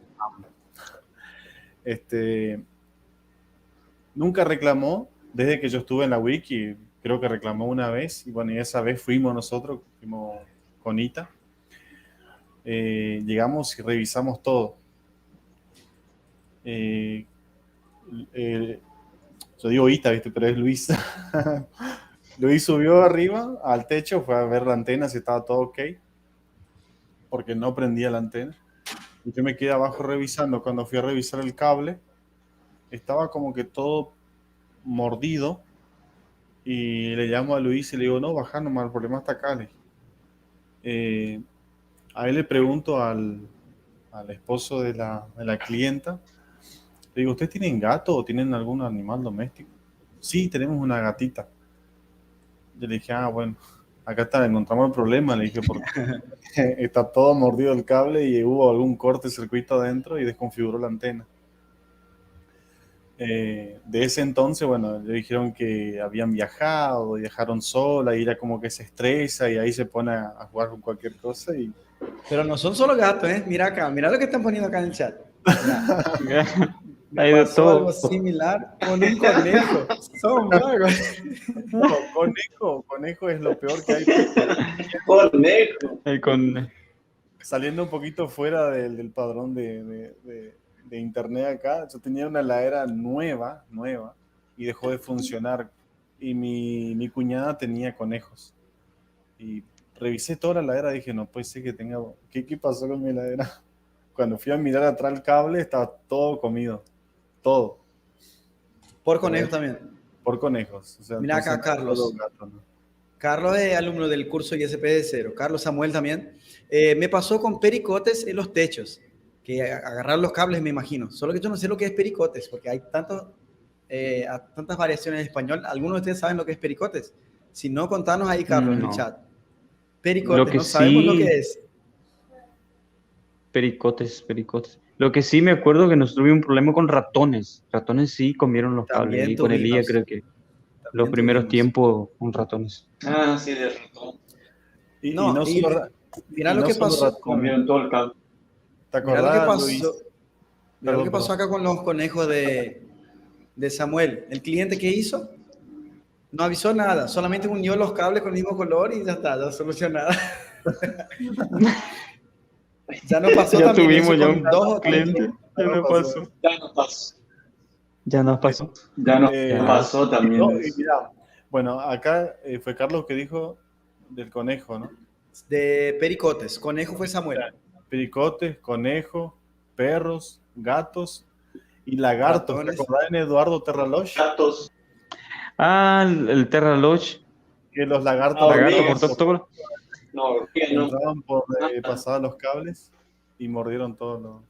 Nunca reclamó desde que yo estuve en la wiki. Creo que reclamó una vez. Y bueno, y esa vez fuimos con Ita. Llegamos y revisamos todo. Yo digo Ita, ¿viste? Pero es Luis. Luis subió arriba al techo, fue a ver la antena si estaba todo ok, porque no prendía la antena. Y yo me quedé abajo revisando. Cuando fui a revisar el cable, estaba como que todo mordido. Y le llamo a Luis y le digo, no, baja nomás, el problema está acá. A él le pregunto al esposo de la clienta, le digo, ¿ustedes tienen gato o tienen algún animal doméstico? Sí, tenemos una gatita. Yo le dije, bueno, acá está, encontramos el problema, le dije, porque está todo mordido el cable y hubo algún corte de circuito adentro y desconfiguró la antena. De ese entonces, bueno, le dijeron que habían viajaron sola y era como que se estresa y ahí se pone a jugar con cualquier cosa. Pero no son solo gatos, ¿eh? Mira acá, mira lo que están poniendo acá en el chat. Hay de Pasó todo. algo similar con un conejo. Son vagos. Conejo es lo peor que hay. Conejo. Saliendo un poquito fuera del padrón de internet acá, yo tenía una heladera nueva, y dejó de funcionar. Y mi cuñada tenía conejos. Y revisé toda la heladera y dije, no puede ser que tenga... ¿Qué pasó con mi heladera? Cuando fui a mirar atrás el cable, estaba todo comido. Todo. Por conejos también. Por conejos. O sea, mira acá, Carlos. Gatos, ¿no? Carlos es alumno del curso ISP de cero. Carlos Samuel también. Me pasó con pericotes en los techos. Que agarrar los cables, me imagino. Solo que yo no sé lo que es pericotes, porque hay tantas variaciones en español. ¿Algunos de ustedes saben lo que es pericotes? Si no, contanos ahí, Carlos, en el chat. Pericotes, no sabemos lo que es. Pericotes. Lo que sí me acuerdo que nos tuvimos un problema con ratones. Ratones sí comieron los También cables. Y con Elías creo que los primeros tiempos con ratones. Ah, sí, de ratón. Mira lo que pasó. Comieron todo el cable. ¿Te acordás, Luis? Mira lo que pasó acá con los conejos de Samuel. El cliente, ¿qué hizo? No avisó nada, solamente unió los cables con el mismo color y ya está, ya solucionado. Ya no pasó. Ya también tuvimos ya un cliente. Ya nos pasó también. No, mira, bueno, acá fue Carlos que dijo del conejo, ¿no? De pericotes. Conejo fue Samuel. Pericotes, conejo, perros, gatos y lagartos. Ratones. ¿Te acordás en Eduardo Terraloch? Gatos. Ah, el Terraloch. Que los lagartos por todo. No, entraban por pasaban los cables y mordieron todos los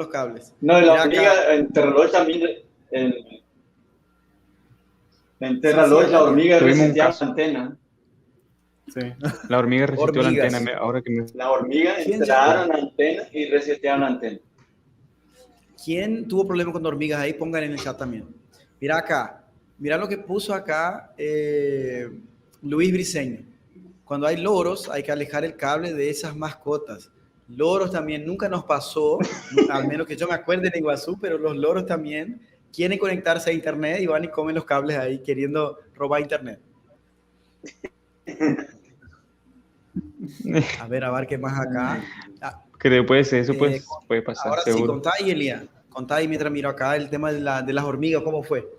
cables. No, la hormiga en Terraloch también. En Terraloch la hormiga reseteaba la antena. Sí. La hormiga reseteó la antena. Ahora que La hormiga entraron a la antena y resetearon la antena. ¿Quién tuvo problemas con hormigas ahí? Pongan en el chat también. Mira acá. Mira lo que puso acá Luis Briceño. Cuando hay loros, hay que alejar el cable de esas mascotas. Loros también nunca nos pasó, al menos que yo me acuerde en Iguazú, pero los loros también quieren conectarse a internet y van y comen los cables ahí queriendo robar internet. A ver qué más acá. Que después eso puede pasar. Ahora seguro. sí, contá ahí, Elías. Contá ahí mientras miro acá el tema de las hormigas, ¿cómo fue?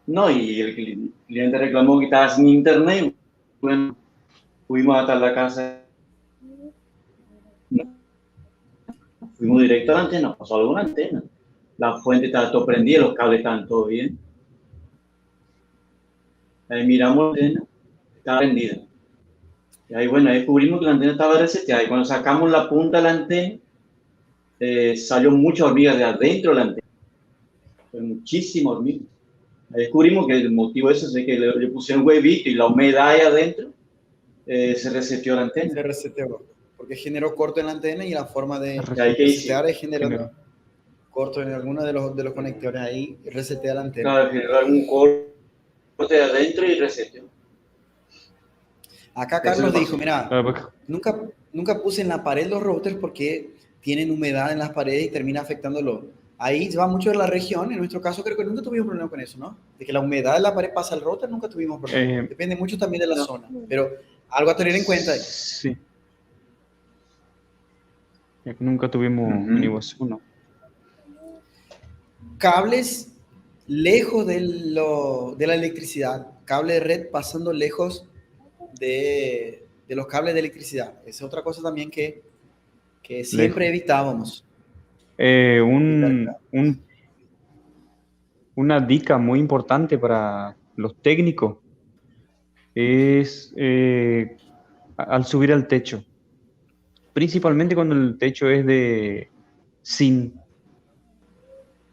No, y el cliente reclamó que estaba sin internet. Bueno, fuimos hasta la casa. Fuimos directo a la antena, pasó alguna antena. La fuente estaba todo prendida, los cables estaban todo bien. Ahí miramos la antena, estaba prendida. Y ahí, bueno, ahí descubrimos que la antena estaba reseteada. Y cuando sacamos la punta de la antena, salió mucha hormiga de adentro de la antena. Fue muchísima hormiga. Descubrimos que el motivo de eso es que le pusieron huevito y la humedad ahí adentro se reseteó la antena. Se reseteó. porque generó corto en la antena y la forma de ¿Y ahí qué resetear es Generó. generando corto en alguno de los conectores ahí y resetea la antena. Claro, generó algún corte de adentro y reseteo. Acá Eso Carlos me dijo, pasó. mira, Claro, porque- nunca puse en la pared los routers porque tienen humedad en las paredes y termina afectándolo. Ahí va mucho de la región. En nuestro caso creo que nunca tuvimos problema con eso, ¿no? De que la humedad de la pared pasa al router, nunca tuvimos problema. eh, Depende mucho también de la No. zona. Pero algo a tener en cuenta. sí. Nunca tuvimos Ujú. un Iguazú, ¿no? Cables lejos de la electricidad. Cable de red pasando lejos de los cables de electricidad. Esa es otra cosa también que siempre Lejos. evitábamos. Una dica muy importante para los técnicos es al subir al techo, principalmente cuando el techo es de zinc,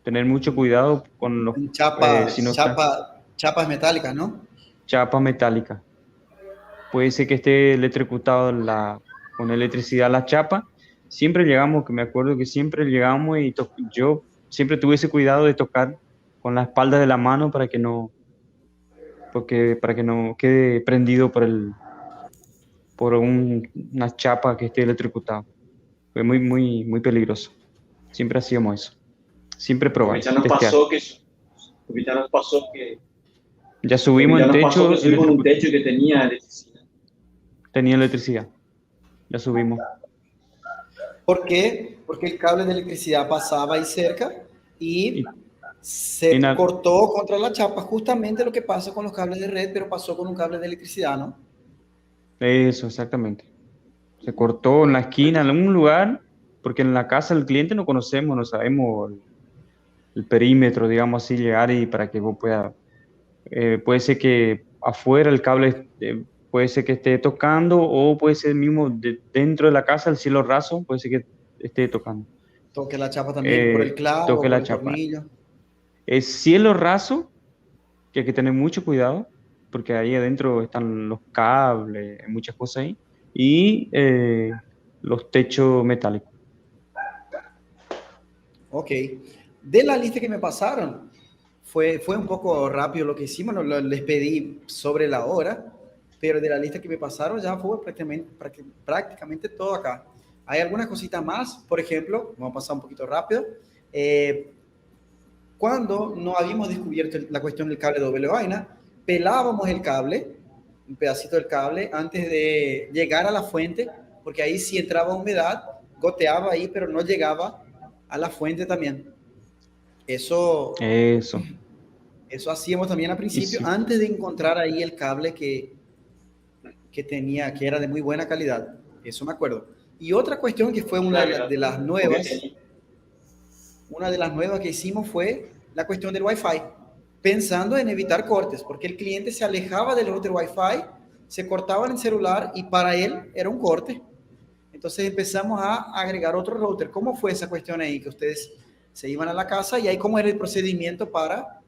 tener mucho cuidado con los, En si no está chapas metálicas, ¿no? chapa metálica. Puede ser que esté electrocutado con electricidad la chapa. Siempre llegamos, que me acuerdo que siempre llegamos y yo siempre tuve ese cuidado de tocar con la espalda de la mano para que no quede prendido por una chapa que esté electrocutado. Fue muy, muy, muy peligroso. Siempre hacíamos eso. Siempre Porque probar, ya nos testear. pasó que, porque ya nos pasó que, Ya porque subimos ya en nos pasó techo, que subimos en un techo que tenía electricidad. tenía electricidad. Ya subimos. ¿Por qué? Porque el cable de electricidad pasaba ahí cerca y Y, se y na- cortó contra la chapa, justamente lo que pasa con los cables de red, pero pasó con un cable de electricidad, ¿no? Eso, exactamente. Se cortó en la esquina, en algún lugar, porque en la casa del cliente no conocemos, no sabemos el perímetro, digamos así, llegar y para que vos puedas. Puede ser que afuera el cable puede ser que esté tocando o puede ser mismo dentro de la casa, el cielo raso, puede ser que esté tocando. Toque la chapa también por el clavo, Toque por la el chapa. tornillo. Es cielo raso, que hay que tener mucho cuidado, porque ahí adentro están los cables, muchas cosas ahí, y los techos metálicos. Ok. De la lista que me pasaron, fue un poco rápido lo que hicimos, les pedí sobre la hora, pero de la lista que me pasaron ya fue prácticamente todo acá. Hay algunas cositas más, por ejemplo, vamos a pasar un poquito rápido. Cuando no habíamos descubierto la cuestión del cable doble vaina, pelábamos el cable, un pedacito del cable, antes de llegar a la fuente, porque ahí sí entraba humedad, goteaba ahí, pero no llegaba a la fuente también. Eso Eso. hacíamos también al Y principio, sí, antes de encontrar ahí el cable que era de muy buena calidad. Eso me acuerdo. Y otra cuestión que fue de las nuevas, una de las nuevas que hicimos fue la cuestión del Wi-Fi, pensando en evitar cortes, porque el cliente se alejaba del router Wi-Fi, se cortaba en el celular y para él era un corte. Entonces empezamos a agregar otro router. ¿Cómo fue esa cuestión ahí? Que ustedes se iban a la casa y ahí cómo era el procedimiento para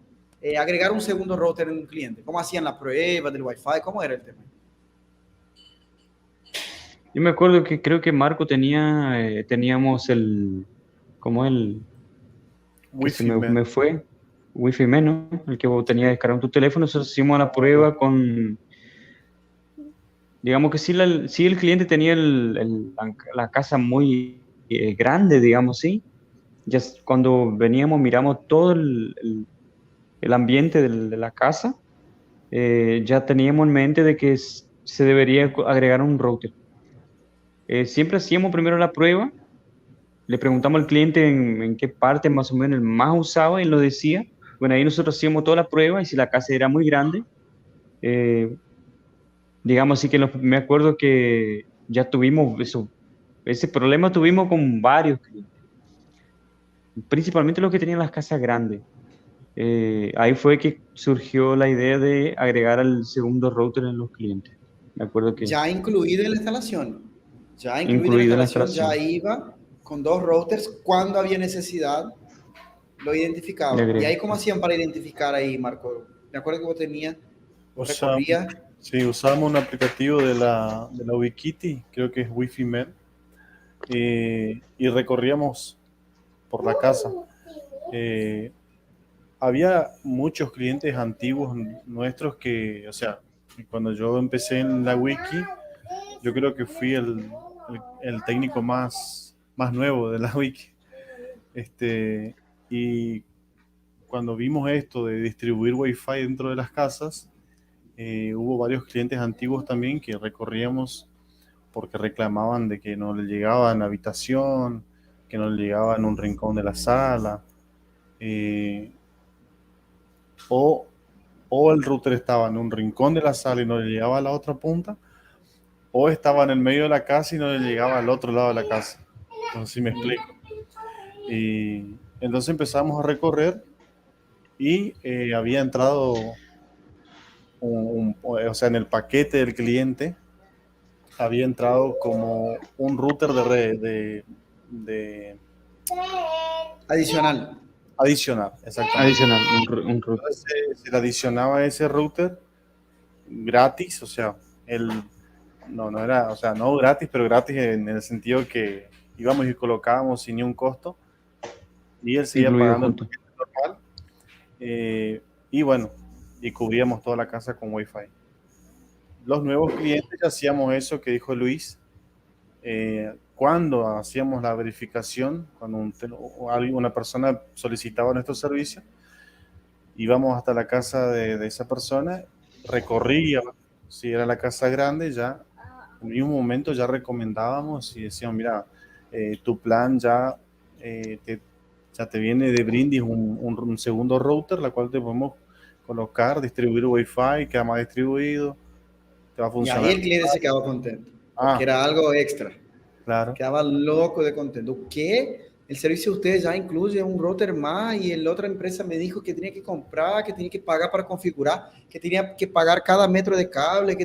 agregar un segundo router en un cliente. ¿Cómo hacían la prueba del Wi-Fi? ¿Cómo era el tema? yo me acuerdo que creo que Marco teníamos como que Wi-Fi Man. me fue, Wi-Fi menos, el que vos tenías descargado en tu teléfono, nosotros hicimos la prueba digamos que sí el cliente tenía la casa muy grande, digamos, sí. Ya cuando veníamos miramos todo el ambiente de la casa, ya teníamos en mente de que se debería agregar un router. Siempre hacíamos primero la prueba, le preguntamos al cliente en qué parte más o menos el más usado y él nos decía. Bueno, ahí nosotros hacíamos toda la prueba y si la casa era muy grande, eh, digamos así que me acuerdo que ya tuvimos ese problema tuvimos con varios clientes, principalmente los que tenían las casas grandes. Ahí fue que surgió la idea de agregar el segundo router en los clientes. Me acuerdo que Ya incluido en la instalación. Ya incluido en la incluido en la instalación, ya instalación, iba con dos routers. Cuando había necesidad, lo le identificaba. ¿Y agregué. ahí cómo hacían para identificar ahí, Marco? Me acuerdo que vos Usamos, recorrías. sí, usamos un aplicativo de la Ubiquiti, creo que es Wi-Fi Man, y recorríamos por la casa. Había muchos clientes antiguos nuestros que, o sea, cuando yo empecé en la wiki, yo creo que fui el técnico más nuevo de la wiki. Y cuando vimos esto de distribuir Wi-Fi dentro de las casas, hubo varios clientes antiguos también que recorríamos porque reclamaban de que no le llegaba en la habitación, que no le llegaba en un rincón de la sala, eh, o, o el router estaba en un rincón de la sala y no le llegaba a la otra punta, o estaba en el medio de la casa y no le llegaba al otro lado de la casa. No sé si me explico. Y entonces empezamos a recorrer y había entrado, o sea, en el paquete del cliente había entrado como un router de Adicional. adicional, exactamente. Adicional, un router. Entonces se le adicionaba ese router gratis, o sea, no era, o sea, no gratis, pero gratis en el sentido que íbamos y colocábamos sin ni un costo y él seguía Incluido pagando el junto. paquete normal. Y bueno, y cubríamos toda la casa con Wi-Fi. Los nuevos clientes hacíamos eso que dijo Luis. Cuando hacíamos la verificación, cuando una persona solicitaba nuestro servicio, íbamos hasta la casa de esa persona, recorría, si era la casa grande, ya en un momento ya recomendábamos y decíamos, mira, tu plan ya te viene de Brindis un segundo router, la cual te podemos colocar, distribuir Wi-Fi, queda más distribuido, te va a Y ahí funcionar. el cliente se quedaba contento, porque Ah, era algo extra. claro. Quedaba loco de contento. ¿Qué? El servicio de ustedes ya incluye un router más y la otra empresa me dijo que tenía que comprar, que tenía que pagar para configurar, que tenía que pagar cada metro de cable,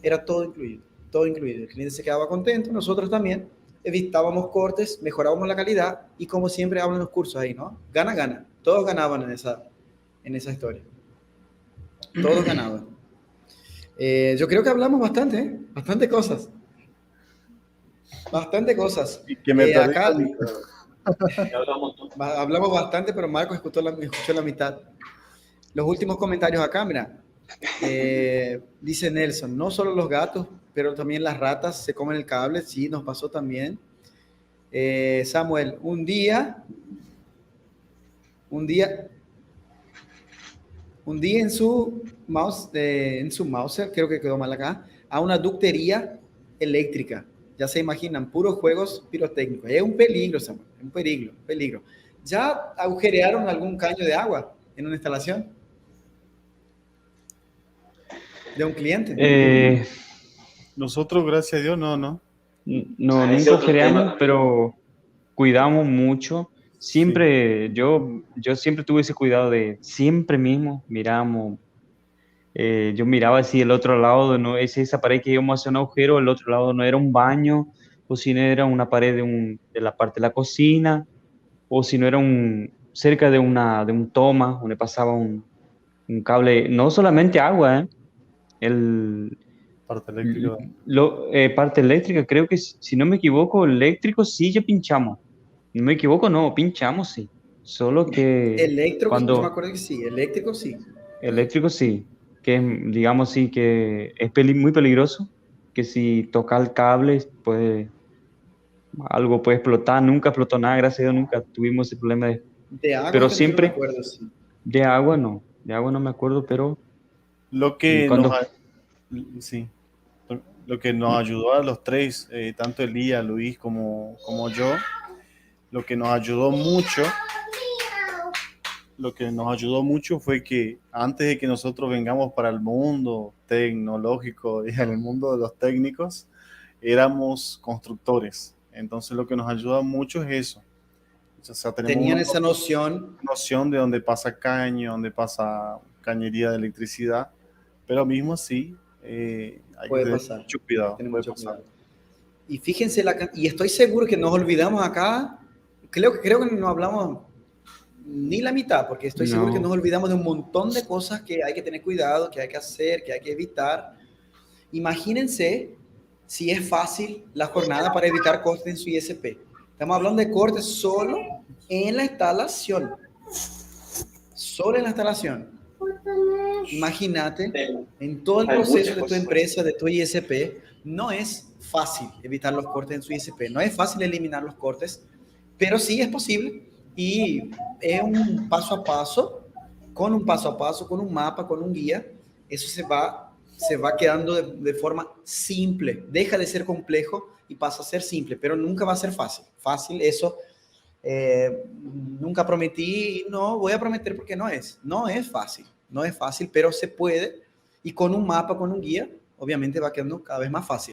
era todo incluido, todo incluido. El cliente se quedaba contento, nosotros también evitábamos cortes, mejorábamos la calidad y como siempre hablan los cursos ahí, ¿no? Gana, gana. Todos ganaban en esa historia. Todos ganaban. Yo creo que hablamos bastante, ¿eh? Bastante cosas. Bastante cosas. Y que me perdí. Acá Ya hablamos todo. hablamos bastante, pero Marcos escuchó la mitad. Los últimos comentarios acá, mira. Dice Nelson, no solo los gatos, pero también las ratas se comen el cable. Sí, nos pasó también. Samuel, un día en su mouse, creo que quedó mal acá, a una ductería eléctrica. Ya se imaginan, puros juegos pirotécnicos. Es un peligro, Samuel, un peligro, un peligro. ¿Ya agujerearon algún caño de agua en una instalación de un cliente? Nosotros, gracias a Dios, no. No, Ese nunca otro agujereamos, tema. pero cuidamos mucho. Siempre, yo siempre tuve ese cuidado de siempre mismo miramos. Yo miraba si el otro lado, no es esa pared que íbamos a hacer un agujero, el otro lado no era un baño, o si no era una pared de la parte de la cocina, o si no era cerca de un toma donde pasaba un cable, no solamente agua, el, Parte eléctrica. parte eléctrica, creo que si no me equivoco, eléctrico sí ya pinchamos. No me equivoco, no, pinchamos sí. Solo que Eléctrico, yo me cuando acuerdo que sí, eléctrico sí. eléctrico sí, que es, digamos sí, que es muy peligroso, que si toca el cable, algo puede explotar. Nunca explotó nada, gracias a Dios, nunca tuvimos ese problema. De agua Pero es que yo no me siempre acuerdo, sí. de agua no me acuerdo, pero Lo que cuando... sí, lo que nos ayudó a los tres, tanto Elías, Luis como yo, lo que nos ayudó mucho, fue que antes de que nosotros vengamos para el mundo tecnológico y en el mundo de los técnicos, éramos constructores. Entonces lo que nos ayuda mucho es eso. O sea, tenemos Tenían una esa noción. noción de dónde pasa caño, dónde pasa cañería de electricidad, pero mismo así hay que Puede tener pasar. mucho cuidado. Tener Puede mucho pasar. cuidado. Y fíjense, y estoy seguro que nos olvidamos acá, creo que no hablamos ni la mitad, porque estoy seguro que No, nos olvidamos de un montón de cosas que hay que tener cuidado, que hay que hacer, que hay que evitar. Imagínense si es fácil la jornada para evitar cortes en su ISP. Estamos hablando de cortes solo en la instalación. Solo en la instalación. Imagínate, en todo el proceso de tu empresa, de tu ISP, no es fácil evitar los cortes en su ISP. No es fácil eliminar los cortes, pero sí es posible. Y es un paso a paso, con un mapa, con un guía. Eso se va quedando de forma simple. Deja de ser complejo y pasa a ser simple, pero nunca va a ser fácil. Fácil, eso nunca prometí, no voy a prometer porque no es fácil, pero se puede, y con un mapa, con un guía, obviamente va quedando cada vez más fácil.